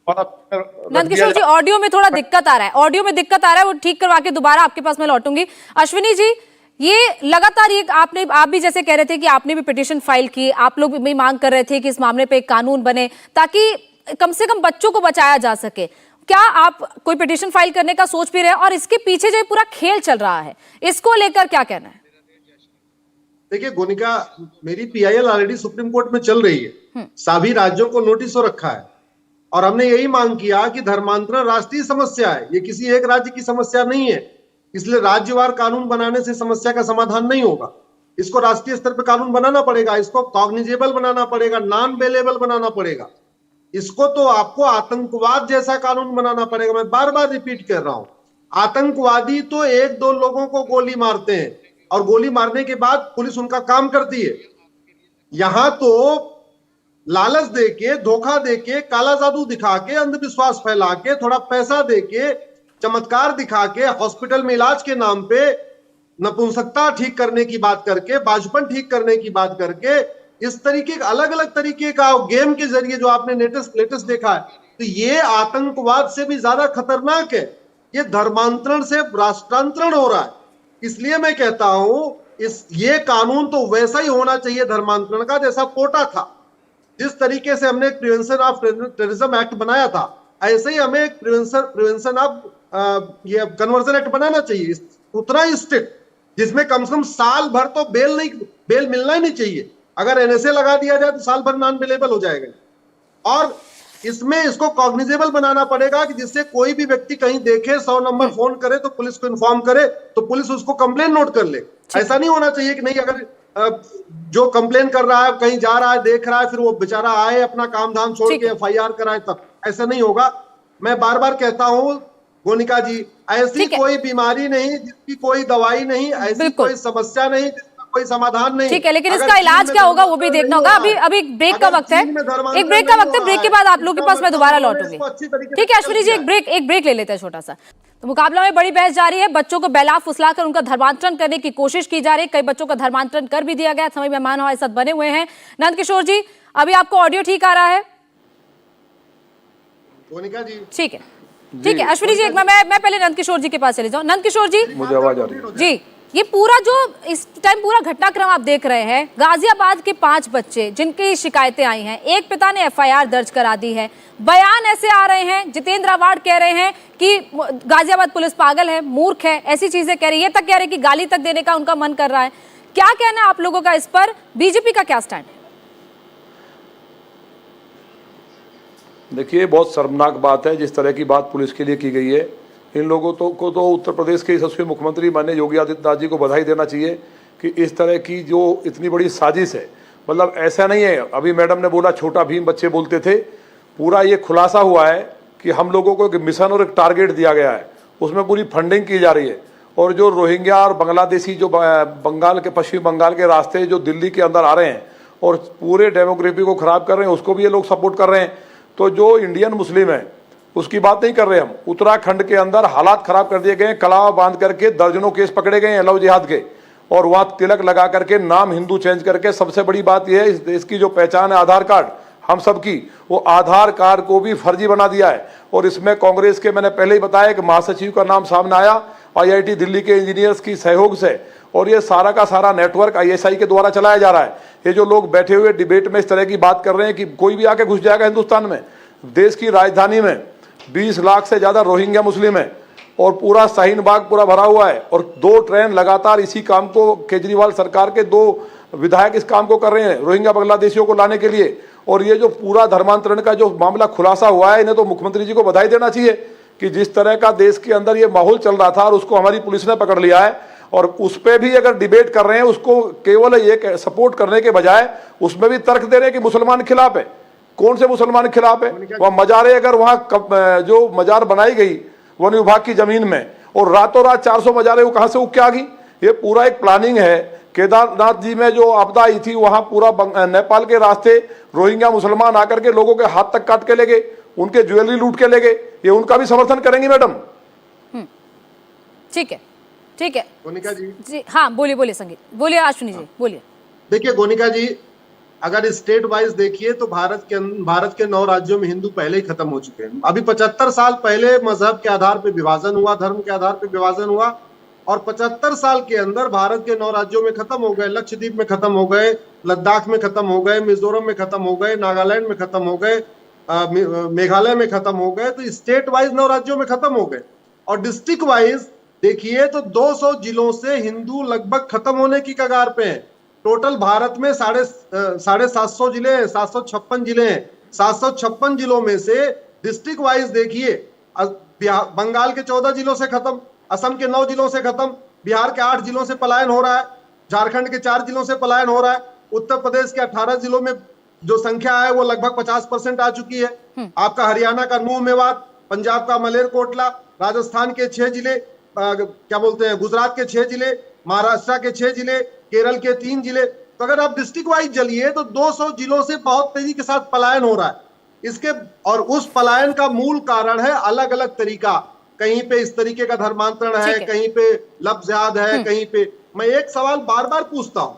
नंद किशोर जी, ऑडियो में थोड़ा दिक्कत आ रहा है, ऑडियो में दिक्कत आ रहा है, वो ठीक करवा के दोबारा आपके पास मैं लौटूंगी। अश्विनी जी, ये लगातार ये आप भी जैसे कह रहे थे कि आपने भी पिटीशन फाइल की, आप लोग भी मांग कर रहे थे कि इस मामले पे एक कानून बने ताकि कम से कम बच्चों को बचाया जा सके। क्या आप कोई पिटीशन फाइल करने का सोच भी रहे हैं? और इसके पीछे जो पूरा खेल चल रहा है, इसको लेकर क्या कहना है? देखिए गोनिका, मेरी पीआईएल ऑलरेडी सुप्रीम कोर्ट में चल रही है, सभी राज्यों को नोटिस हो रखा है और हमने यही मांग किया कि धर्मांतरण राष्ट्रीय समस्या है, ये किसी एक राज्य की समस्या नहीं है। इसलिए राज्यवार कानून बनाने से समस्या का समाधान नहीं होगा। इसको राष्ट्रीय स्तर पर कानून बनाना पड़ेगा, इसको कॉग्निजेबल बनाना पड़ेगा, नॉन बेलेबल बनाना पड़ेगा। इसको तो आपको आतंकवाद जैसा कानून बनाना पड़ेगा। मैं बार बार रिपीट कर रहा हूं, आतंकवादी तो एक दो लोगों को गोली मारते हैं और गोली मारने के बाद पुलिस उनका काम करती है। यहां तो लालच देके, धोखा देके, काला जादू दिखा के, अंधविश्वास फैला के, थोड़ा पैसा देके, चमत्कार दिखा के, हॉस्पिटल में इलाज के नाम पे नपुंसकता ठीक करने की बात करके, बाजपन ठीक करने की बात करके, इस तरीके का अलग अलग तरीके का गेम के जरिए जो आपने लेटेस्ट देखा है, तो ये आतंकवाद से भी ज्यादा खतरनाक है। ये धर्मांतरण से राष्ट्रांतरण हो रहा है। इसलिए मैं कहता हूं ये कानून तो वैसा ही होना चाहिए धर्मांतरण का जैसा कोटा था। जिस तरीके से हमने प्रिवेंशन ऑफ टेररिज्म एक्ट बनाया था, ऐसे ही हमें प्रिवेंशन ऑफ ये कन्वर्जन एक्ट बनाना चाहिए, उतना ही स्ट्रिक्ट, जिसमें कम से कम साल भर तो बेल मिलना ही नहीं चाहिए। अगर एनएसए लगा दिया जाए तो साल भर नॉन बेलेबल हो जाएगा। और इसमें इसको कॉग्निजेबल बनाना पड़ेगा कि जिससे कोई भी व्यक्ति कहीं देखे, 100 नंबर फोन करे तो पुलिस को इन्फॉर्म करे तो पुलिस उसको कंप्लेन नोट कर ले। ऐसा नहीं होना चाहिए कि नहीं, अगर जो कंप्लेन कर रहा है कहीं जा रहा है, देख रहा है, फिर वो बेचारा आए अपना काम धाम छोड़ के एफआईआर कराए, तब ऐसा नहीं होगा। मैं बार बार कहता हूं गोनिका जी, ऐसी कोई बीमारी नहीं जिसकी कोई दवाई नहीं, ऐसी कोई समस्या नहीं जिसका कोई समाधान नहीं। ठीक है, लेकिन इसका इलाज क्या होगा वो भी देखना होगा। अभी ब्रेक का वक्त है, एक ब्रेक का वक्त है, ब्रेक के बाद आप लोगों के पास मैं दोबारा लौटूंगी। ठीक है अश्विनी जी, एक ब्रेक ले लेते हैं छोटा सा। तो मुकाबला में बड़ी बहस जारी है, बच्चों को बहला फुसलाकर उनका धर्मांतरण करने की कोशिश की जा रही है। कई बच्चों का धर्मांतरण कर भी दिया गया। समय मेहमान हमारे साथ बने हुए हैं। नंद किशोर जी, अभी आपको ऑडियो ठीक आ रहा है? ठीक है, ठीक है। अश्विनी जी, मैं पहले नंद किशोर जी के पास चले जाऊं। नंद किशोर जी, मुझे आवाज आ रही है जी। ये पूरा जो इस टाइम पूरा घटनाक्रम आप देख रहे हैं, गाजियाबाद के 5 बच्चे जिनकी शिकायतें आई हैं, एक पिता ने एफआईआर दर्ज करा दी है, बयान ऐसे आ रहे हैं, जितेंद्र आवाड़ कह रहे हैं कि गाजियाबाद पुलिस पागल है, मूर्ख है, ऐसी चीजें कह रही है, ये तक कह रहे हैं कि गाली तक देने का उनका मन कर रहा है। क्या कहना है आप लोगों का इस पर? बीजेपी का क्या स्टैंड है? देखिए, बहुत शर्मनाक बात है जिस तरह की बात पुलिस के लिए की गई है। इन लोगों को तो उत्तर प्रदेश के यशस्वी मुख्यमंत्री माननीय योगी आदित्यनाथ जी को बधाई देना चाहिए कि इस तरह की जो इतनी बड़ी साजिश है, मतलब ऐसा नहीं है, अभी मैडम ने बोला छोटा भीम बच्चे बोलते थे, पूरा ये खुलासा हुआ है कि हम लोगों को एक मिशन और एक टारगेट दिया गया है, उसमें पूरी फंडिंग की जा रही है। और जो रोहिंग्या और बांग्लादेशी जो बंगाल के, पश्चिम बंगाल के रास्ते जो दिल्ली के अंदर आ रहे हैं और पूरे डेमोग्राफी को खराब कर रहे हैं, उसको भी ये लोग सपोर्ट कर रहे हैं। तो जो इंडियन मुस्लिम है उसकी बात नहीं कर रहे हम, उत्तराखंड के अंदर हालात खराब कर दिए गए हैं, कलावा बांध करके दर्जनों केस पकड़े गए हैं लव जिहाद के, और वहां तिलक लगा करके नाम हिंदू चेंज करके। सबसे बड़ी बात यह है इस देश की जो पहचान है आधार कार्ड हम सबकी, वो आधार कार्ड को भी फर्जी बना दिया है। और इसमें कांग्रेस के, मैंने पहले ही बताया कि महासचिव का नाम सामने आया, IIT दिल्ली के इंजीनियर्स की सहयोग से, और ये सारा का सारा नेटवर्क ISI के द्वारा चलाया जा रहा है। ये जो लोग बैठे हुए डिबेट में इस तरह की बात कर रहे हैं कि कोई भी आके घुस जाएगा हिंदुस्तान में, देश की राजधानी में 20 लाख से ज्यादा रोहिंग्या मुस्लिम है और पूरा शाहीन बाग पूरा भरा हुआ है, और 2 ट्रेन लगातार इसी काम को, केजरीवाल सरकार के 2 विधायक इस काम को कर रहे हैं रोहिंग्या बांग्लादेशियों को लाने के लिए। और ये जो पूरा धर्मांतरण का जो मामला खुलासा हुआ है, इन्हें तो मुख्यमंत्री जी को बधाई देना चाहिए कि जिस तरह का देश के अंदर ये माहौल चल रहा था और उसको हमारी पुलिस ने पकड़ लिया है। और उस पर भी अगर डिबेट कर रहे हैं, उसको केवल ये सपोर्ट करने के बजाय उसमें भी तर्क दे रहे हैं कि मुसलमान खिलाफ है। कौन से मुसलमान खिलाफ है? वह मजारे, अगर वहां जो मजार बनाई गई वन विभाग की जमीन में, और रातों रात 400 मजारे वो कहां से उग के आ गई? ये पूरा एक प्लानिंग है। केदारनाथ जी में जो आपदा आई थी, वहां पूरा नेपाल के रास्ते रोहिंग्या मुसलमान आकर के लोगों के हाथ तक काट के ले गए, उनके ज्वेलरी लूट के ले गए। ये उनका भी समर्थन करेंगी मैडम? ठीक है, ठीक है गोनिका जी। जी हाँ, बोलिए बोलिए संगीत, बोलिए अश्विनी जी, बोलिए। देखिए गोनिका जी, अगर स्टेट वाइज देखिए तो भारत के 9 राज्यों में हिंदू पहले ही खत्म हो चुके हैं। अभी 75 साल पहले मजहब के आधार पर विभाजन हुआ, धर्म के आधार पर विभाजन हुआ, और 75 साल के अंदर भारत के 9 राज्यों में खत्म हो गए। लक्षद्वीप में खत्म हो गए, लद्दाख में खत्म हो गए, मिजोरम में खत्म हो गए, नागालैंड में खत्म हो गए, मेघालय में खत्म हो गए। तो स्टेट वाइज 9 राज्यों में खत्म हो गए। और डिस्ट्रिक्ट वाइज देखिए तो 200 जिलों से हिंदू लगभग खत्म होने की कगार पे हैं। टोटल भारत में 750 जिले हैं, 756 जिले हैं। 756 जिलों में से डिस्ट्रिक्ट वाइज देखिए, बंगाल के 14 जिलों से खत्म, असम के 9 जिलों से खत्म, बिहार के 8 जिलों से पलायन हो रहा है, झारखंड के 4 जिलों से पलायन हो रहा है, उत्तर प्रदेश के 18 जिलों में जो संख्या है वो लगभग 50% आ चुकी है। आपका हरियाणा का नूह मेवात, पंजाब का मलेरकोटला, राजस्थान के 6 जिले, क्या बोलते हैं, गुजरात के 6 जिले, महाराष्ट्र के 6 जिले, केरल के 3 जिले। तो अगर आप डिस्ट्रिक्ट वाइज चलिए तो 200 जिलों से बहुत तेजी के साथ पलायन हो रहा है। इसके और उस पलायन का मूल कारण है अलग अलग तरीका। कहीं पे इस तरीके का धर्मांतरण है, कहीं पे लफ्ज़ याद है, कहीं पे। मैं एक सवाल बार बार पूछता हूं,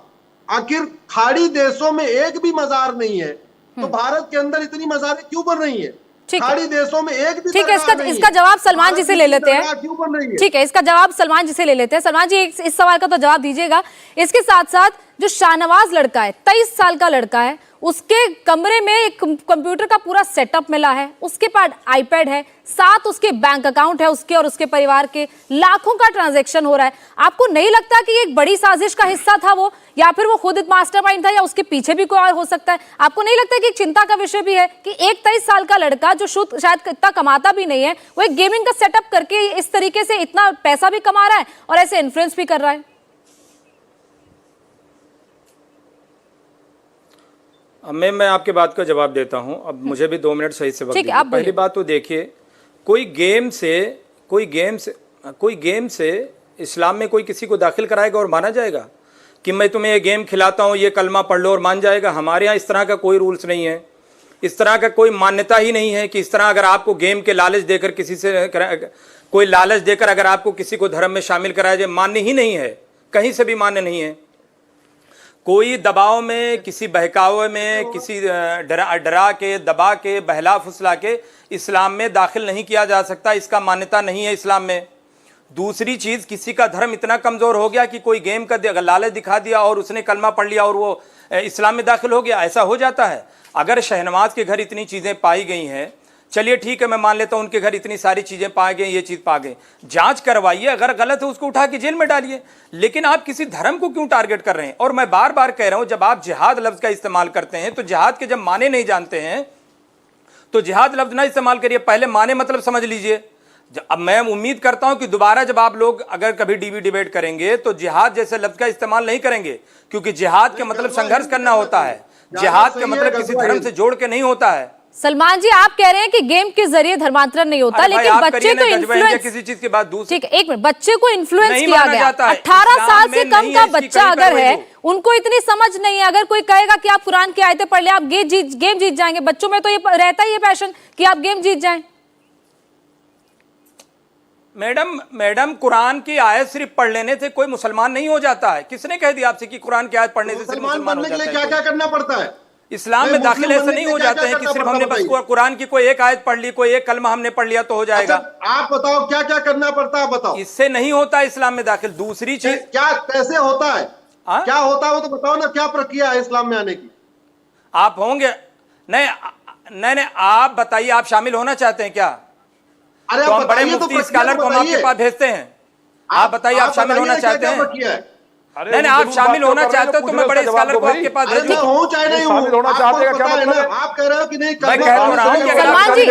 आखिर खाड़ी देशों में एक भी मजार नहीं है तो भारत के अंदर इतनी मजारें क्यों बन रही है? खाड़ी देशों में एक भी, ठीक है, इसका जवाब सलमान जी से ले लेते हैं। क्यों बन रही है? ठीक है, इसका जवाब सलमान जी से ले लेते हैं। सलमान जी इस सवाल का तो जवाब दीजिएगा। इसके साथ साथ जो शाहनवाज लड़का है, 23 साल का लड़का है, उसके कमरे में एक कंप्यूटर का पूरा सेटअप मिला है, उसके पास आईपैड है, साथ उसके बैंक अकाउंट है, उसके और उसके परिवार के लाखों का ट्रांजैक्शन हो रहा है। आपको नहीं लगता कि एक बड़ी साजिश का हिस्सा था वो, या फिर वो खुद मास्टरमाइंड था, या उसके पीछे भी कोई और हो सकता है? आपको नहीं लगता कि एक चिंता का विषय भी है कि एक 23 साल का लड़का जो शायद इतना कमाता भी नहीं है, वो एक गेमिंग का सेटअप करके इस तरीके से इतना पैसा भी कमा रहा है और ऐसे इन्फ्लुएंस भी कर रहा है? अब मैं आपके बात का जवाब देता हूं। अब मुझे भी 2 मिनट सही से वक्त दीजिए। पहली बात तो देखिए, कोई गेम से इस्लाम में कोई किसी को दाखिल कराएगा और माना जाएगा कि मैं तुम्हें ये गेम खिलाता हूं, ये कलमा पढ़ लो और मान जाएगा? हमारे यहाँ इस तरह का कोई रूल्स नहीं है, इस तरह का कोई मान्यता ही नहीं है कि इस तरह अगर आपको गेम के लालच देकर किसी से कोई लालच देकर अगर आपको किसी को धर्म में शामिल कराया जाए, मान्य ही नहीं है, कहीं से भी मान्य नहीं है। कोई दबाव में, किसी बहकावे में, किसी डरा के, दबा के, बहला फुसला के इस्लाम में दाखिल नहीं किया जा सकता, इसका मान्यता नहीं है इस्लाम में। दूसरी चीज, किसी का धर्म इतना कमजोर हो गया कि कोई गेम का लालच दिखा दिया और उसने कलमा पढ़ लिया और वो इस्लाम में दाखिल हो गया, ऐसा हो जाता है। अगर शहनवाज के घर इतनी चीजें पाई गई हैं, चलिए ठीक है, मैं मान लेता हूं उनके घर इतनी सारी चीजें पाई गई, ये चीज पा गए, जांच करवाइए, अगर गलत है उसको उठा के जेल में डालिए, लेकिन आप किसी धर्म को क्यों टारगेट कर रहे हैं? और मैं बार बार कह रहा हूं, जब आप जिहाद लफ्ज का इस्तेमाल करते हैं तो जिहाद के जब माने नहीं जानते हैं तो जिहाद लफ्ज ना इस्तेमाल करिए, पहले माने मतलब समझ लीजिए। अब मैं उम्मीद करता हूं कि दोबारा जब आप लोग अगर कभी टीवी डिबेट करेंगे तो जिहाद जैसे लफ्ज का इस्तेमाल नहीं करेंगे, क्योंकि जिहाद के मतलब संघर्ष करना होता है, जिहाद का मतलब किसी धर्म से जोड़ के नहीं होता है। सलमान जी, आप कह रहे हैं कि गेम के जरिए धर्मांतरण नहीं होता, लेकिन बच्चे को इन्फ्लुएंस, किसी चीज के बाद दूसरी, ठीक है, एक मिनट, बच्चे को इन्फ्लुएंस किया गया। 18 साल से कम का बच्चा अगर है, उनको इतनी समझ नहीं है, अगर कोई कहेगा कि आप कुरान की आयतें पढ़ ले, आप गेम जीत जाएंगे, बच्चों में तो ये रहता ही है पैशन कि आप गेम जीत जाएं। मैडम कुरान की आयत सिर्फ पढ़ लेने से कोई मुसलमान नहीं हो जाता है। किसने कह दिया आपसे कि कुरान की आयत पढ़ने से सिर्फ मुसलमान हो जाता है? क्या क्या करना पड़ता है? इस्लाम में दाखिल ऐसे नहीं हो जाते हैं कि सिर्फ हमने बस कुरान की कोई एक आयत पढ़ ली, कोई एक कलमा हमने पढ़ लिया तो हो जाएगा। अच्छा, आप बताओ क्या क्या करना पड़ता है, बताओ। इससे नहीं होता इस्लाम में दाखिल। दूसरी चीज क्या कैसे होता है? क्या होता है वो तो बताओ ना, क्या प्रक्रिया है इस्लाम में आने की? आप होंगे नहीं, आप बताइए, आप शामिल होना चाहते हैं क्या? अरे तो हम बड़े मुफ्ती स्कॉलर को हम आपके पास भेजते हैं। आप बताइए, आप शामिल होना चाहते हैं? नहीं, आप शामिल होना चाहते हो तो मैं बड़े स्कॉलर को आपके पास भेजूंगा। हूं चाहे नहीं हूं, होना चाहते हैं क्या मतलब है? आप कह रहे हो कि नहीं? मैं कह रहा हूं कि सलमान जी,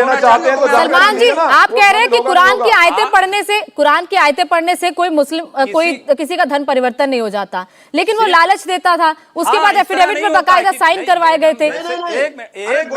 सलमान जी, आप कह रहे हैं कि कुरान की आयतें पढ़ने से कोई मुस्लिम कोई किसी का धर्म परिवर्तन नहीं हो जाता, लेकिन वो लालच देता था, उसके बाद एफिडेविट में बाकायदा साइन करवाए गए थे।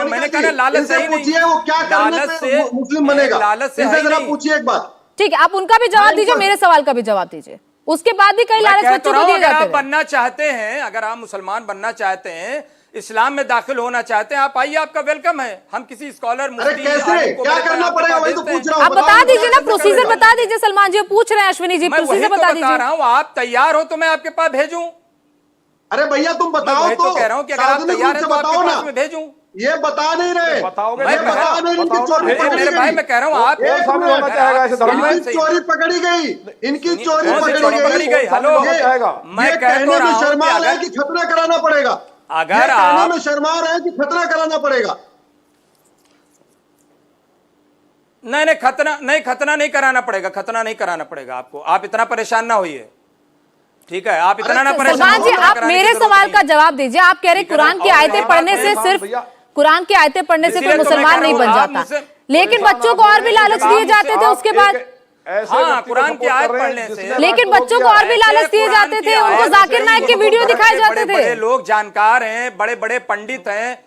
मैंने कहा लालच से ही नहीं, वो क्या करने से मुस्लिम बनेगा, लालच से इनसे जरा पूछिए एक बात। ठीक है, आप उनका भी जवाब दीजिए, मेरे सवाल का भी जवाब दीजिए। उसके बाद भी कई लालच बच्चों को दिए जाते हैं। बनना चाहते हैं, अगर आप मुसलमान बनना चाहते हैं, इस्लाम में दाखिल होना चाहते हैं, आप आइए, आपका वेलकम है। हम किसी स्कॉलर मुफ्ती क्या करना पड़ेगा वही तो पूछ रहा हूं। आप बता दीजिए ना, प्रोसीजर बता दीजिए। सलमान जी पूछ रहे हैं, अश्विनी जी प्रोसीजर बता दीजिए। आप तैयार हो तो मैं आपके पास भेजूं? अरे भैया तुम बताओ तो, कह रहा हूं कि अगर आप तैयार हैं तो आपके पास मैं भेजूं। ये बता नहीं रहे, बताओगे? मैं बता नहीं, इनकी चोरी पकड़ी मेरे भाई, मैं कह रहा हूं आप शामिल होना चाहेगा ऐसे धर्म में? इनकी चोरी पकड़ी गई, इनकी चोरी पकड़ी गई। हेलो, मैं कहने में शर्मा रहे हैं कि खतना कराना पड़ेगा। अगर कहने में शर्मा रहे हैं कि खतना कराना पड़ेगा। नहीं, खतना नहीं कराना पड़ेगा, खतना नहीं कराना पड़ेगा आपको। आप इतना परेशान ना होइए, ठीक है? आप इतना ना परेशान। सलमान जी, आप मेरे सवाल का जवाब दीजिए। आप कह रहे कुरान की आयतें पढ़ने से सिर्फ कुरान की आयतें पढ़ने से कोई मुसलमान नहीं बन जाता, लेकिन बच्चों को और भी लालच दिए जाते थे उसके बाद। हाँ, कुरान की आयत पढ़ने से, लेकिन बच्चों को और भी लालच दिए जाते थे, उनको जाकिर नाइक के वीडियो दिखाए जाते थे। बड़े लोग जानकार हैं, बड़े बड़े पंडित हैं।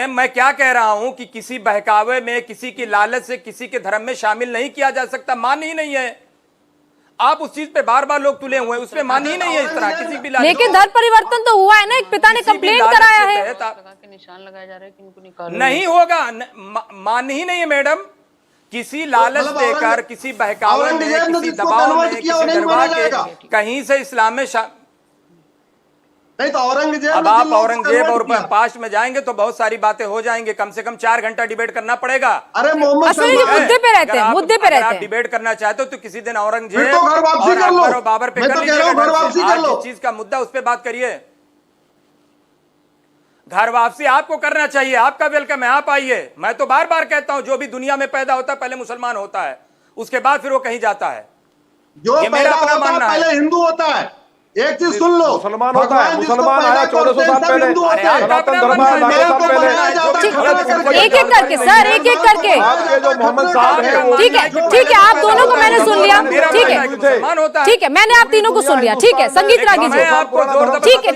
मैं क्या कह रहा हूं कि किसी बहकावे में, किसी की लालच से किसी के धर्म में शामिल नहीं किया जा सकता। मान ही नहीं है, आप उस चीज पे बार बार लोग तुले हुए हैं, उसमें मान ही नहीं है इस तरह किसी भी। लेकिन धर्म परिवर्तन तो हुआ है ना, एक पिता ने कंप्लेंट कराया है। निशान लगाया जा रहा है कि इनको निकालो। नहीं होगा, मान ही नहीं है मैडम। किसी लालच देकर, किसी बहकावे में, किसी दबाव में, किसी डरवा के कहीं से इस्लाम में नहीं तो औरंगजेब, अब आप औरंगजेब और पास्ट में जाएंगे तो बहुत सारी बातें हो जाएंगे। कम से कम 4 घंटा डिबेट करना पड़ेगा। अरे मोहम्मद मुद्दे पे रहते हैं, मुद्दे पे रहते हैं। आप डिबेट करना चाहते हो तो किसी दिन औरंगजेब और अकबर और बाबर पे कर लीजिए। लो चीज का मुद्दा उस पर बात करिए। घर वापसी आपको करना चाहिए, आपका वेलकम है, आप आइए। मैं तो बार बार कहता हूं, जो भी दुनिया में पैदा होता है पहले मुसलमान होता है, उसके बाद फिर वो कहीं जाता है। जो पैदा होता है पहले हिंदू होता है। एक चीज सुन लो, मुसलमान होता है, मुसलमान आया 1400 साल पहले, सनातन धर्म आया लाखों साल पहले। एक एक करके सर, एक एक करके। आपके जो मोहम्मद साहब हैं, ठीक है, आप दोनों को मैंने सुन लिया। ठीक है, मैंने आप तीनों को सुन लिया। ठीक है, संगीत रागी जी, ठीक है,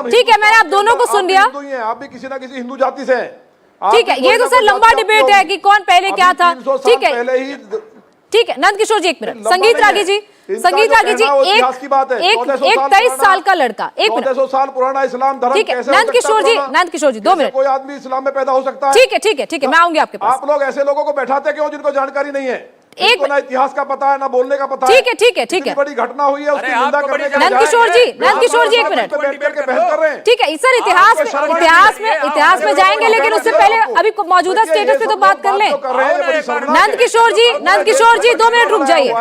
ठीक है, मैंने आप दोनों को सुन लिया। आप भी किसी ना किसी हिंदू जाति से हैं। ठीक है, ये तो सर लंबा डिबेट है कि कौन पहले क्या था। ठीक है, ठीक है, नंद किशोर जी एक मिनट। संगीत रागी जी, संगीत रागी जी, एक 23 साल का लड़का, एक मिनट। 1400 साल पुराना इस्लाम धर्म ठीक है, नंद किशोर जी 2 मिनट। कोई आदमी इस्लाम में पैदा हो सकता है? ठीक है, मैं आऊंगी आपके पास। आप लोग ऐसे लोगों को बैठाते क्यों जिनको जानकारी नहीं है? एक ना इतिहास का पता है, ना बोलने का पता है। ठीक है, बड़ी घटना हुई है, उसकी निंदा करने के नंद किशोर जी एक मिनट। ठीक है सर, इतिहास में जाएंगे, लेकिन उससे पहले अभी मौजूदा स्टेटस पे तो बात कर लें। नंद किशोर जी 2 मिनट रुक जाइए।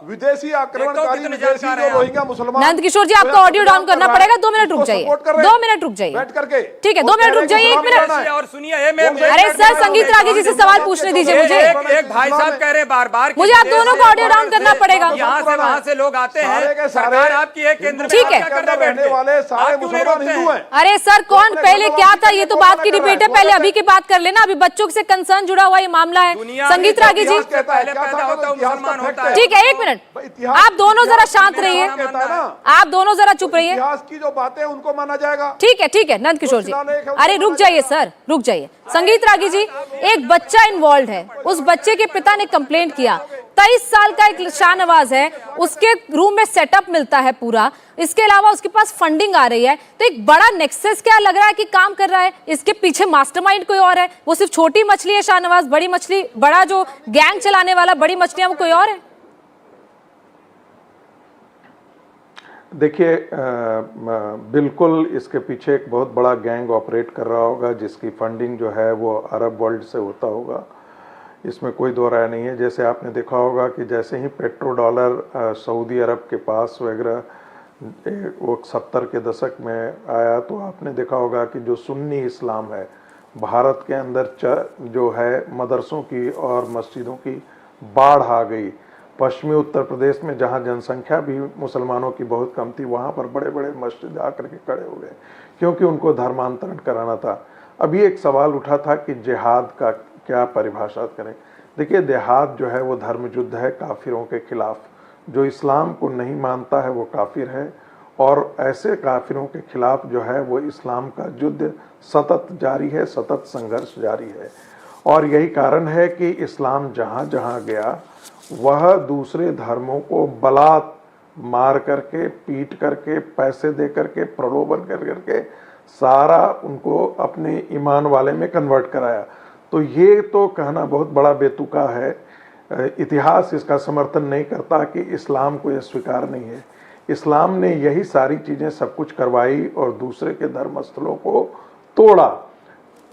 विदेशी आक्रमणकारी रोहिंग्या मुसलमान। नंद किशोर जी, आपका ऑडियो डाउन करना पड़ेगा। 2 मिनट रुक जाइए, 2 मिनट रुक जाइए। बैठ करके ठीक है, 2 मिनट रुक जाइए, 1 मिनट। और सुनिए, अरे सर, संगीत रागी जी से सवाल पूछने दीजिए मुझे। एक भाई साहब कह रहे बार सरकार के मुझे आप विदेश दोनों से, को ऑडियो डाउन करना पड़ेगा। यहाँ से वहाँ से लोग आते सारे हैं, के सारे सरकार आपकी है केंद्र में, ठीक आप है। क्या कर रहे हैं बैठ के? वाले सारे आप क्यों नहीं मुसलमान रोकते हिंदू हैं? हैं। अरे सर, कौन पहले क्या था ये तो बात की डिबेट है, पहले अभी की बात कर लेना। अभी बच्चों से कंसर्न जुड़ा हुआ ये मामला है। दुनिया में संगीत रागी जी, इतिहास के पहले पैदा होता है मुसलमान होता है। ठीक है, एक मिनट, आप दोनों जरा शांत रहिए, आप दोनों जरा चुप रहिए। इतिहास की जो बातें उनको माना जाएगा। ठीक है नंद किशोर जी, अरे रुक जाइए सर, रुक जाइए। संगीत रागी जी, एक बच्चा इन्वॉल्व है, उस बच्चे के पिता ने कंप्लेंट किया। 23 साल का एक शाहनवाज है, उसके रूम में सेटअप मिलता है पूरा, इसके अलावा उसके पास फंडिंग आ रही है, तो एक बड़ा नेक्सस क्या लग रहा है कि काम कर रहा है, इसके पीछे मास्टरमाइंड कोई और है। वो सिर्फ छोटी मछली है शाहनवाज, बड़ी मछली, बड़ा जो गैंग चलाने वाला बड़ी मछलियां वो कोई और है। देखिए, बिल्कुल इसके पीछे एक बहुत बड़ा गैंग ऑपरेट कर रहा होगा, जिसकी फंडिंग जो है वो अरब वर्ल्ड से होता होगा, इसमें कोई दो राय नहीं है। जैसे आपने देखा होगा कि जैसे ही पेट्रो डॉलर सऊदी अरब के पास वगैरह वो 70 के दशक में आया, तो आपने देखा होगा कि जो सुन्नी इस्लाम है भारत के अंदर जो है मदरसों की और मस्जिदों की बाढ़ आ गई। पश्चिमी उत्तर प्रदेश में जहाँ जनसंख्या भी मुसलमानों की बहुत कम थी, वहाँ पर बड़े बड़े मस्जिद आकर के खड़े हो गए, क्योंकि उनको धर्मांतरण कराना था। अभी एक सवाल उठा था कि जिहाद का क्या परिभाषा करें। देखिए, जिहाद जो है वो धर्म युद्ध है काफिरों के खिलाफ। जो इस्लाम को नहीं मानता है वो काफिर है, और ऐसे काफिरों के खिलाफ जो है वो इस्लाम का युद्ध सतत जारी है, सतत संघर्ष जारी है। और यही कारण है कि इस्लाम जहाँ जहाँ गया वह दूसरे धर्मों को बलात् मार करके, पीट करके, पैसे दे करके, प्रलोभन कर करके सारा उनको अपने ईमान वाले में कन्वर्ट कराया। तो ये तो कहना बहुत बड़ा बेतुका है। इतिहास इसका समर्थन नहीं करता कि इस्लाम को यह स्वीकार नहीं है। इस्लाम ने यही सारी चीज़ें सब कुछ करवाई और दूसरे के धर्म स्थलों को तोड़ा।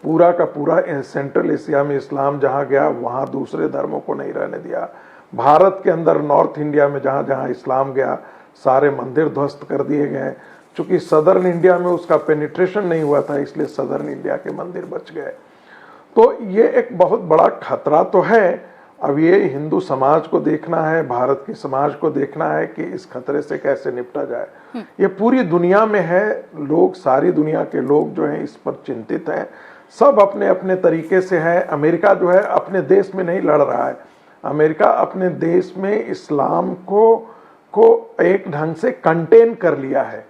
पूरा का पूरा सेंट्रल एशिया में इस्लाम जहाँ गया वहाँ दूसरे धर्मों को नहीं रहने दिया। भारत के अंदर नॉर्थ इंडिया में जहाँ जहाँ इस्लाम गया सारे मंदिर ध्वस्त कर दिए गए। चूँकि सदर्न इंडिया में उसका पेनिट्रेशन नहीं हुआ था, इसलिए सदर्न इंडिया के मंदिर बच गए। तो ये एक बहुत बड़ा खतरा तो है। अब ये हिंदू समाज को देखना है, भारत के समाज को देखना है कि इस खतरे से कैसे निपटा जाए। ये पूरी दुनिया में है, लोग, सारी दुनिया के लोग जो हैं इस पर चिंतित हैं, सब अपने अपने तरीके से हैं। अमेरिका जो है अपने देश में नहीं लड़ रहा है, अमेरिका अपने देश में इस्लाम को एक ढंग से कंटेन कर लिया है।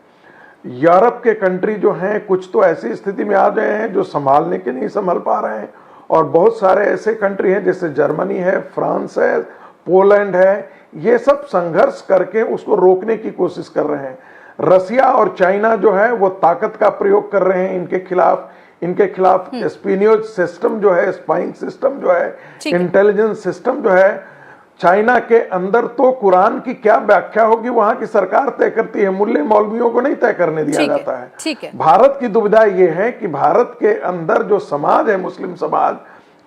यूरोप के कंट्री जो हैं कुछ तो ऐसी स्थिति में आ गए हैं जो संभालने के नहीं संभल पा रहे हैं, और बहुत सारे ऐसे कंट्री हैं जैसे जर्मनी है, फ्रांस है, पोलैंड है, ये सब संघर्ष करके उसको रोकने की कोशिश कर रहे हैं। रसिया और चाइना जो है वो ताकत का प्रयोग कर रहे हैं इनके खिलाफ स्पिनियोज सिस्टम जो है, स्पाइंग सिस्टम जो है, इंटेलिजेंस सिस्टम जो है। चाइना के अंदर तो कुरान की क्या व्याख्या होगी वहां की सरकार तय करती है, मुल्ले मौलवियों को नहीं तय करने दिया जाता है। ठीक है। भारत की दुविधा यह है कि भारत के अंदर जो समाज है, मुस्लिम समाज,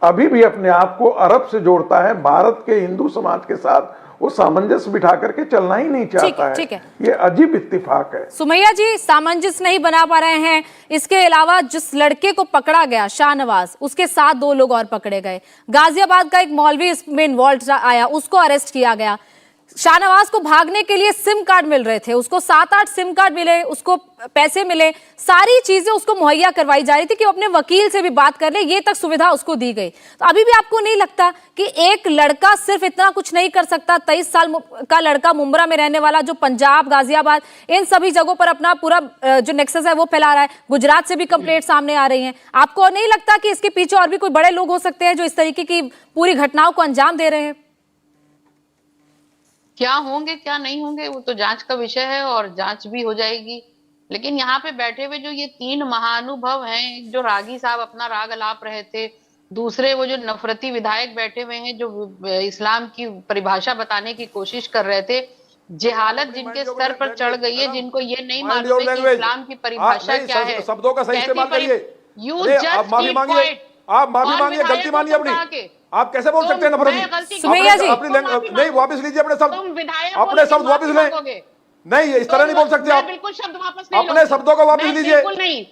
अभी भी अपने आप को अरब से जोड़ता है, भारत के हिंदू समाज के साथ वो सामंजस्य बिठा करके चलना ही नहीं चाहता है। ठीक है। ये अजीब इत्तेफाक है। सुमैया जी, सामंजस्य नहीं बना पा रहे हैं। इसके अलावा जिस लड़के को पकड़ा गया शाहनवाज, उसके साथ 2 लोग और पकड़े गए। गाजियाबाद का एक मौलवी इसमें इन्वॉल्व आया, उसको अरेस्ट किया गया। शाहनवाज को भागने के लिए सिम कार्ड मिल रहे थे, उसको 7-8 सिम कार्ड मिले, उसको पैसे मिले, सारी चीजें उसको मुहैया करवाई जा रही थी कि वो अपने वकील से भी बात कर ले, ये तक सुविधा उसको दी गई। तो अभी भी आपको नहीं लगता कि एक लड़का सिर्फ इतना कुछ नहीं कर सकता? 23 साल का लड़का, मुंब्रा में रहने वाला, जो पंजाब, गाजियाबाद, इन सभी जगहों पर अपना पूरा जो नेक्सस है वो फैला रहा है। गुजरात से भी कंप्लेंट सामने आ रही है। आपको नहीं लगता कि इसके पीछे और भी कोई बड़े लोग हो सकते हैं जो इस तरीके की पूरी घटनाओं को अंजाम दे रहे हैं? क्या होंगे क्या नहीं होंगे वो तो जांच का विषय है और जांच भी हो जाएगी। लेकिन यहाँ पे बैठे हुए जो ये 3 महानुभव हैं, जो रागी साहब अपना राग अलाप रहे थे, दूसरे वो जो नफरती विधायक बैठे हुए हैं जो इस्लाम की परिभाषा बताने की कोशिश कर रहे थे, जहालत जिनके स्तर पर चढ़ गई है, जिनको ये नहीं मालूम है कि इस्लाम की परिभाषा क्या है। शब्दों का सही इस्तेमाल करिए। आप माफी मांगिए, गलती मानिए अपनी। आप कैसे बोल सकते हैं नफरती? सुमैया जी, नहीं, वापस लीजिए अपने शब्द वापस लें। नहीं, इस तरह नहीं बोल सकते आप। बिल्कुल शब्द वापस नहीं, अपने शब्दों को वापस लीजिए। बिल्कुल नहीं,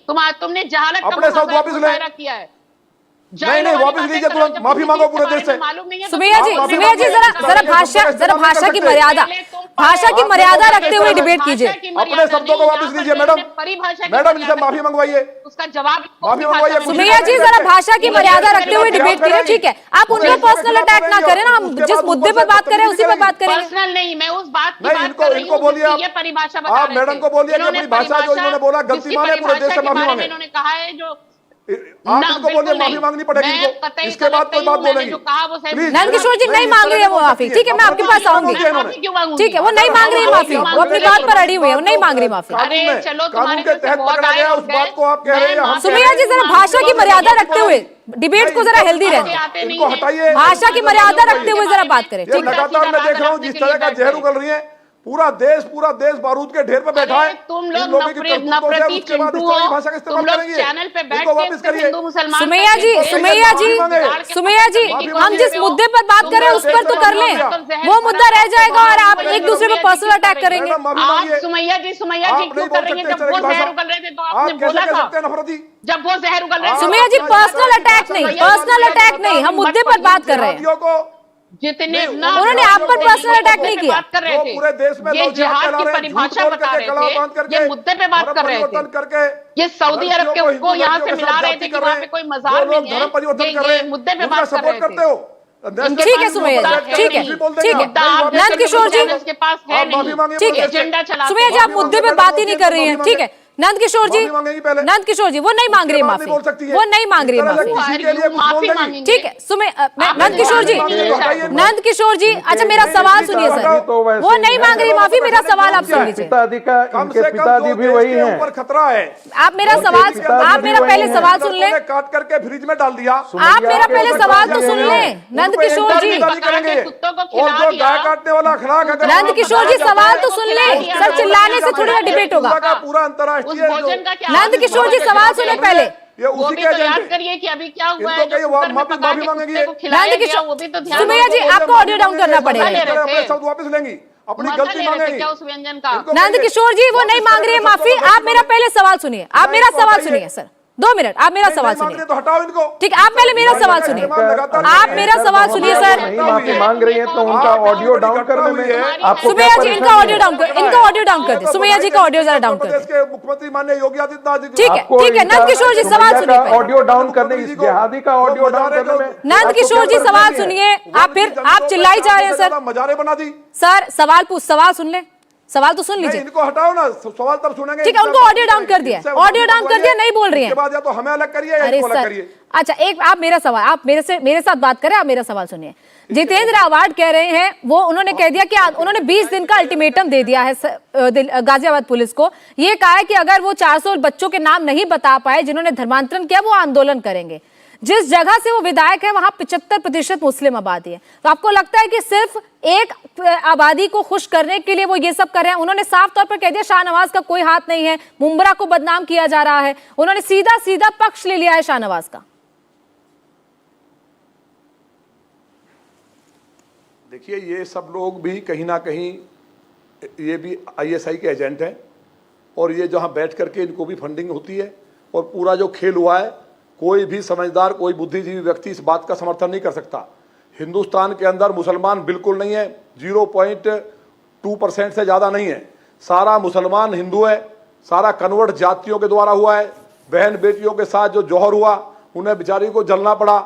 तुमने जहालत अपने शब्द वापस लें किया है। नहीं नहीं, वापस लीजिए तुरंत, माफी मांगो पूरे देश से। सुमैया जी जरा भाषा की मर्यादा रखते हुए डिबेट कीजिए। अपने शब्दों को वापस लीजिए मैडम। मैडम इनसे माफी मंगवाइए, उसका जवाब माफी मंगवाइए। सुमैया जी जरा भाषा की मर्यादा रखते हुए डिबेट कीजिए, ठीक है? आप उन पर पर्सनल अटैक ना करें ना, हम जिस मुद्दे पर बात कर रहे हैं उसी पर बात करेंगे। पर्सनल नहीं, मैं उस बात की नहीं, बात कर रही इनको हूं बोलिए जिसकी ये परिभाषा बता आप रहे मैडम थे। को बोलिए कि इन्होंने अपनी भाषा जो इन्होंने बोला गलती माने, पूरे देश से माफी मांगे। इन्होंने कहा है जो आप इनको बोलिए माफी मांगनी पड़ेगी इनको, इसके बाद कोई बात बोलेंगी। नंदकिशोर जी नहीं मांग रही है वो माफी, ठीक है? मैं आपके पास आऊंगी, ठीक है? वो नहीं मांग रही है माफी, वो अपनी बात पर अड़ी हुई है, वो नहीं मांग रही माफी। अरे चलो, कानून के तहत पकड़ा गया, उस बात को आप कह रहे हैं। हम सुमैया जी जरा भाषा की मर्यादा रखते हुए डिबेट को जरा हेल्दी रहने, इनको हटाइए, भाषा की मर्यादा रखते हुए जरा बात करें, ये ठीक है? लगातार मैं देख रहा हूँ जिस तरह का जहर उगल रही है, पूरा देश बारूद के ढेर पे बैठा है। तुम इन लोग लोगों की करतूतों से नफरती उसके बाद इस चिंटू तरह की हो, भाषा का इस्तेमाल तुम लोग करेंगे। चैनल पे बैठ इनको के वापस करिए। हिंदू मुसलमान सुमैया जी हम जिस मुद्दे पर बात कर रहे हैं उस पर तो कर लें, वो मुद्दा रह जाएगा और आप एक दूसरे पर पर्सनल अटैक करेंगे। आज सुमैया जी क्यों कर रही है? जब वो जहर उगल रहे थे तो आपने बोला था, जब वो जहर उगल रहे थे। सुमैया जी पर्सनल अटैक नहीं, हम मुद्दे पर बात कर रहे हैं। जितने उन्होंने आप पर पर्सनल अटैक नहीं किया, बात कर रहे थे, पूरे देश में ये जिहाद की परिभाषा बता रहे थे, ये मुद्दे पे बात कर रहे थे, ये सऊदी अरब के को यहाँ से मिला रहे थे कि वहाँ पे कोई मजार नहीं है, ये मुद्दे पे बात कर रहे थे। ठीक है सुमैया जी, ठीक है नंदकिशोर जी, उसके पास है नहीं, ठीक है एजेंडा चला। सुमैया जी आप मुद्दे पे बात ही नहीं कर रही हैं, ठीक है? नंदकिशोर जी वो नहीं मांग रही है माफी, वो नहीं मांग रही है माफी, ठीक है? नंदकिशोर जी अच्छा मेरा सवाल सुनिए सर, वो नहीं मांग रही माफी, मेरा सवाल आप सुन लीजिए। पिताजी भी वही हैं। खतरा है। आप मेरा पहले सवाल सुन लें, काट करके फ्रिज में डाल दिया। आप मेरा पहले सवाल तो सुन लें नंदकिशोर जी। और जो गाय काटने वाला अखलाक, नंदकिशोर जी सवाल तो सुन लें सर, चिल्लाने से थोड़ी ना डिबेट होगा। पूरा अंतरराष्ट्रीय नंदकिशोर जी सवाल सुने पहले, ये उसी के याद करिए कि अभी क्या हुआ है, माफी मांगेंगे। सुमैया जी आपको ऑडियो डाउन करना पड़ेगा, शब्द वापस लेंगी, अपनी गलती मांगेंगी। क्या उस व्यंजन का? नंदकिशोर जी वो नहीं मांग रही है माफी, आप मेरा पहले सवाल सुनिए, आप मेरा सवाल सुनिए सर, 2 मिनट आप मेरा सवाल सुनिए, तो हटाओ इनको। ठीक आप पहले मेरा सवाल सुनिए, आप मेरा सवाल सुनिए सर। नहीं माफी मांग रही है तो उनका ऑडियो डाउन करने में आपको सुमैया जी इनका ऑडियो डाउन कर, इनका ऑडियो डाउन कर दे, सुमैया जी का ऑडियो जरा डाउन कर दे। मुख्यमंत्री माननीय योगी आदित्यनाथ जी, ठीक है नंदकिशोर जी सवाल सुनिए पहले। ऑडियो डाउन करने, इस जिहादी का ऑडियो डाउन करने में नंदकिशोर जी सवाल सुनिए, आप चिल्लाई जा रहे हैं सर। मजारे बना दी सर सवाल सुन ले, सवाल तो सुन लीजिए। इनको हटाओ ना, सवाल तब सुनेंगे। ठीक है उनको ऑडियो डाउन कर दिया, ऑडियो डाउन कर दिया, नहीं बोल रही है। बाद या तो हमें अलग करिए या इनको अलग करिए। अच्छा एक आप मेरा सवाल, आप मेरे साथ बात करें, आप मेरा सवाल सुनिए। जितेंद्र आवाड कह रहे हैं, वो उन्होंने कह दिया कि उन्होंने 20 दिन का अल्टीमेटम दे दिया है गाजियाबाद पुलिस को। ये कहा है कि अगर वो 400 बच्चों के नाम नहीं बता पाए जिन्होंने धर्मांतरण किया, वो आंदोलन करेंगे। जिस जगह से वो विधायक है वहां 75% मुस्लिम आबादी है। तो आपको लगता है कि सिर्फ एक आबादी को खुश करने के लिए वो ये सब कर रहे हैं? उन्होंने साफ तौर पर कह दिया शाहनवाज का कोई हाथ नहीं है, मुंब्रा को बदनाम किया जा रहा है। उन्होंने सीधा पक्ष ले लिया है शाहनवाज का। देखिए ये सब लोग भी कहीं ना कहीं ये भी ISI के एजेंट हैं, और ये जहां बैठ करके इनको भी फंडिंग होती है, और पूरा जो खेल हुआ है, कोई भी समझदार, कोई बुद्धिजीवी व्यक्ति इस बात का समर्थन नहीं कर सकता। हिंदुस्तान के अंदर मुसलमान बिल्कुल नहीं है, 0.2% से ज़्यादा नहीं है। सारा मुसलमान हिंदू है, सारा कन्वर्ट जातियों के द्वारा हुआ है। बहन बेटियों के साथ जो जौहर हुआ, उन्हें बेचारी को जलना पड़ा।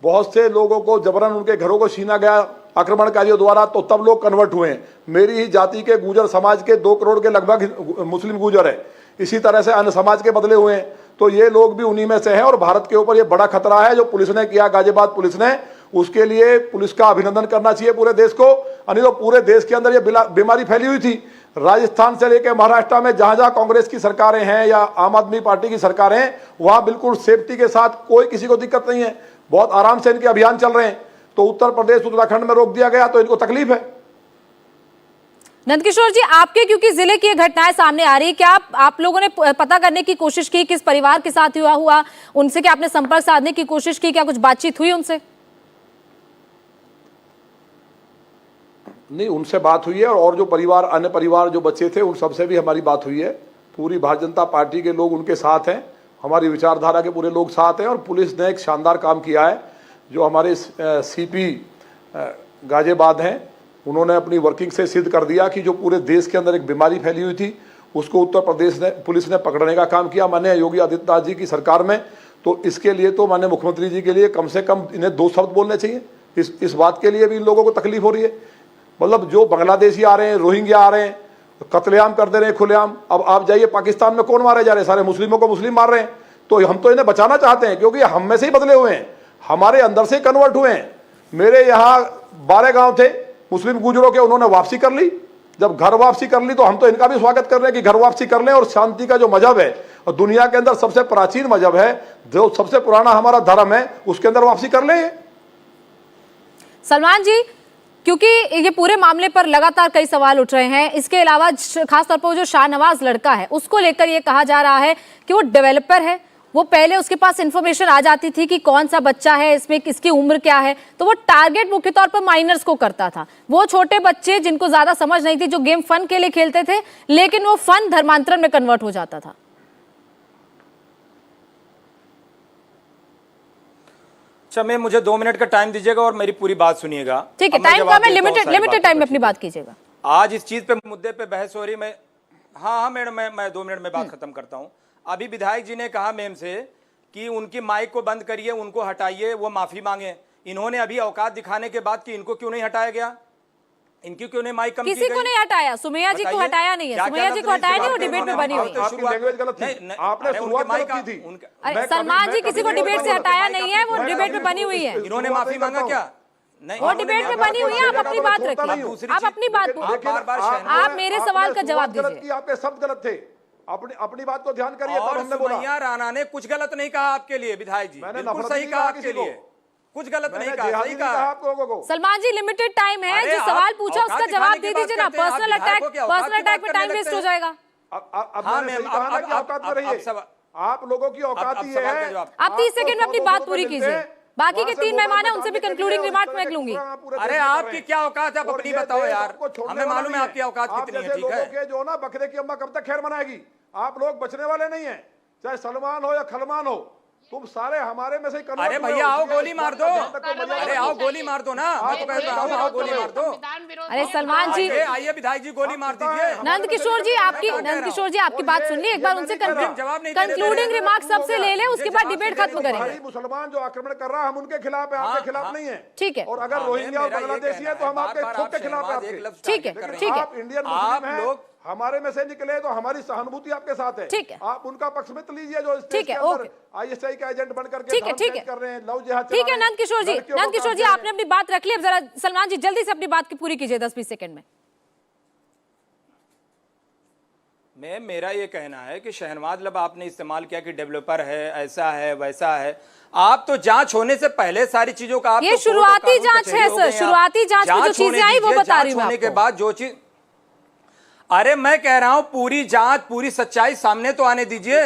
बहुत से लोगों को जबरन उनके घरों को छीना गया आक्रमणकारियों द्वारा, तो तब लोग कन्वर्ट हुए हैं। मेरी ही जाति के गुर्जर समाज के 2 करोड़ के लगभग मुस्लिम गुर्जर है, इसी तरह से अन्य समाज के बदले हुए हैं। तो ये लोग भी उन्हीं में से हैं, और भारत के ऊपर ये बड़ा खतरा है जो पुलिस ने किया, गाजियाबाद पुलिस ने। उसके लिए पुलिस का अभिनंदन करना चाहिए पूरे देश को। नहीं तो पूरे देश के अंदर ये बीमारी फैली हुई थी। राजस्थान से लेकर महाराष्ट्र में जहां जहां कांग्रेस की सरकारें हैं या आम आदमी पार्टी की सरकारें हैं, वहां बिल्कुल सेफ्टी के साथ कोई किसी को दिक्कत नहीं है, बहुत आराम से इनके अभियान चल रहे हैं। तो उत्तर प्रदेश उत्तराखंड में रोक दिया गया तो इनको तकलीफ है। नंदकिशोर जी आपके क्योंकि जिले की घटनाएं सामने आ रही है, क्या आप लोगों ने पता करने की कोशिश की किस परिवार के साथ हुआ उनसे, क्या आपने संपर्क साधने की कोशिश की, क्या कुछ बातचीत हुई उनसे? नहीं, उनसे बात हुई है, और जो परिवार, अन्य परिवार जो बच्चे थे, उन सबसे भी हमारी बात हुई है। पूरी भारतीय जनता पार्टी के लोग उनके साथ हैं, हमारी विचारधारा के पूरे लोग साथ हैं और पुलिस ने एक शानदार काम किया है। जो हमारे सीपी गाजियाबाद हैं, उन्होंने अपनी वर्किंग से सिद्ध कर दिया कि जो पूरे देश के अंदर एक बीमारी फैली हुई थी उसको उत्तर प्रदेश ने पुलिस ने पकड़ने का काम किया माननीय योगी आदित्यनाथ जी की सरकार में। तो इसके लिए तो माननीय मुख्यमंत्री जी के लिए कम से कम इन्हें 2 शब्द बोलने चाहिए। इस बात के लिए भी इन लोगों को तकलीफ हो रही है। मतलब जो बांग्लादेशी आ रहे हैं, रोहिंग्या आ रहे हैं, कत्लेआम कर दे रहे हैं खुलेआम। अब आप जाइए पाकिस्तान में कौन मारे जा रहे हैं? सारे मुस्लिमों को मुस्लिम मार रहे हैं। तो हम तो इन्हें बचाना चाहते हैं क्योंकि हम में से ही बदले हुए हैं, हमारे अंदर से कन्वर्ट हुए हैं। मेरे यहाँ 12 गांव थे मुस्लिम गुजरों के, उन्होंने वापसी कर ली। जब घर वापसी कर ली तो हम तो इनका भी स्वागत कर रहे हैं कि घर वापसी कर लें और शांति का जो मजहब है और दुनिया के अंदर सबसे प्राचीन मजहब है, जो सबसे पुराना हमारा धर्म है, उसके अंदर वापसी कर लें। सलमान जी, क्योंकि ये पूरे मामले पर लगातार कई सवाल उठ रहे हैं, इसके अलावा खासतौर पर जो शाहनवाज लड़का है उसको लेकर ये कहा जा रहा है कि वो डेवलपर है, वो पहले उसके पास इंफॉर्मेशन आ जाती थी कि कौन सा बच्चा है, इसमें किसकी उम्र क्या है, तो वो टारगेट मुख्य तौर पर माइनर्स को करता था। वो छोटे बच्चे जिनको ज्यादा समझ नहीं थी, जो गेम फन के लिए खेलते थे, लेकिन वो फन धर्मांतरण में कन्वर्ट हो जाता था। अच्छा, मैं मुझे 2 मिनट का टाइम दीजिएगा और मेरी पूरी बात सुनिएगा। ठीक है, टाइम का मैं लिमिटेड टाइम में अपनी बात कीजिएगा। आज इस चीज पे मुद्दे पे बहस हो रही। मैं हाँ मैडम, मैं 2 मिनट में बात खत्म करता हूँ। अभी विधायक जी ने कहा मैम से कि उनकी माइक को बंद करिए, उनको हटाइए, वो माफी मांगे। इन्होंने अभी औकात दिखाने के बाद कि इनको क्यों नहीं हटाया गया, इनकी क्यों नहीं माइक कम की गई? किसी को नहीं हटाया, सुमैया जी को हटाया नहीं है, सुमैया जी को हटाया नहीं, वो डिबेट में बनी हुई है। आपने शुरुआत गलत की थी। अरे सलमान जी, किसी को डिबेट से हटाया नहीं है, वो डिबेट में बनी हुई है। इन्होंने माफी मांगा क्या? नहीं, वो डिबेट में बनी हुई है। आप अपनी बात रखिए, आप अपनी बात बोलिए, आप मेरे सवाल का जवाब दीजिए। आपके शब्द गलत थे, अपनी बात को ध्यान करिए। और सुमैया राणा ने कुछ गलत नहीं कहा आपके लिए, विधायक जी बिल्कुल सही कहा आपके लिए, कुछ गलत नहीं कहा, सही कहा आप लोगों को। सलमान जी, लिमिटेड टाइम है, जो सवाल पूछा उसका जवाब दे दीजिए ना। पर्सनल अटैक में टाइम वेस्ट हो जाएगा। आप लोगों की औकात ही है। आप 30 सेकंड में अपनी बात पूरी कीजिए। बाकी के 3 मेहमान हैं, उनसे भी कंक्लूडिंग रिमार्क मैं लूंगी। अरे आपकी क्या औकात है, आप अपनी बताओ यार, हमें मालूम है आपकी औकात कितनी है। ठीक है, जो ना बकरे की अम्मा कब तक खैर मनाएगी? आप लोग बचने वाले नहीं है, चाहे सलमान हो या खलमान हो, तुम सारे हमारे में से ही। अरे भैया आओ गोली मार दो, अरे आओ गोली मार दो ना, मैं तो कहता हूं आओ गोली मार दो। अरे सलमान जी, आइए विधायक जी गोली मार दीजिए। नंद किशोर जी आपकी बात सुन ली, एक बार उनसे कंक्लूडिंग रिमार्क सबसे ले ले, उसके बाद डिबेट खत्म करेंगे। मुसलमान जो आक्रमण कर रहा है हम उनके खिलाफ है, आपके खिलाफ नहीं है। ठीक है, और अगर रोहिंग्या और बांग्लादेशी है तो हम आपके खुद के खिलाफ है। ठीक है, ठीक है, आप इंडियन मुस्लिम हैं, हमारे में से निकले तो हमारी सहानुभूति आपके साथ है। ठीक है, आप उनका पक्ष में लीजिए जो ठीक है, ओके, आईएसआई का एजेंट बनकर के ठीक है, कर रहे हैं, लव जिहाद। ठीक है नंद किशोर जी, आपने अपनी बात रख ली। अब जरा सलमान जी जल्दी से अपनी बात की पूरी कीजिए 10-20 सेकंड में। मेरा ये कहना है कि शहनवाज लब आपने इस्तेमाल किया कि डेवलपर है, ऐसा है, वैसा है। आप तो जांच होने से पहले सारी चीजों का, आप ये शुरुआती जांच है सर, शुरुआती जांच में जो चीजें आई वो बता रही हूं होने के बाद जो चीज, अरे मैं कह रहा हूं पूरी जांच, पूरी सच्चाई सामने तो आने दीजिए।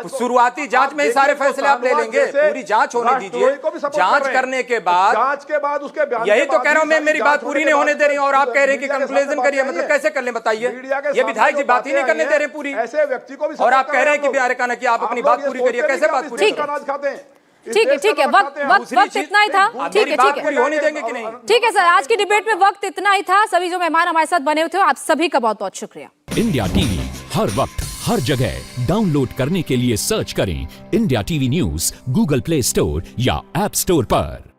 शुरुआती जांच में ही सारे फैसले आप ले लेंगे, पूरी जांच होने दीजिए। जांच करने के बाद, जांच के बाद उसके बयान, यही तो कह रहा हूं मैं, मेरी बात पूरी नहीं होने दे रही और आप कह रहे हैं कि कंक्लूजन करिए। मतलब कैसे कर ले बताइए? ये विधायक जी बात ही नहीं करने दे रहे पूरी, ऐसे व्यक्ति को भी, और आप कह रहे हैं कि बिहार का ना कि आप अपनी बात पूरी करिए। कैसे बात पूरी? ठीक है, वक्त इतना ही था। ठीक है, होने देंगे कि नहीं? ठीक है सर, आज की डिबेट में वक्त इतना ही था। सभी जो मेहमान हमारे साथ बने हुए थे, आप सभी का बहुत बहुत शुक्रिया। इंडिया टीवी हर वक्त हर जगह डाउनलोड करने के लिए सर्च करें India TV news Google play store या ऐप स्टोर पर।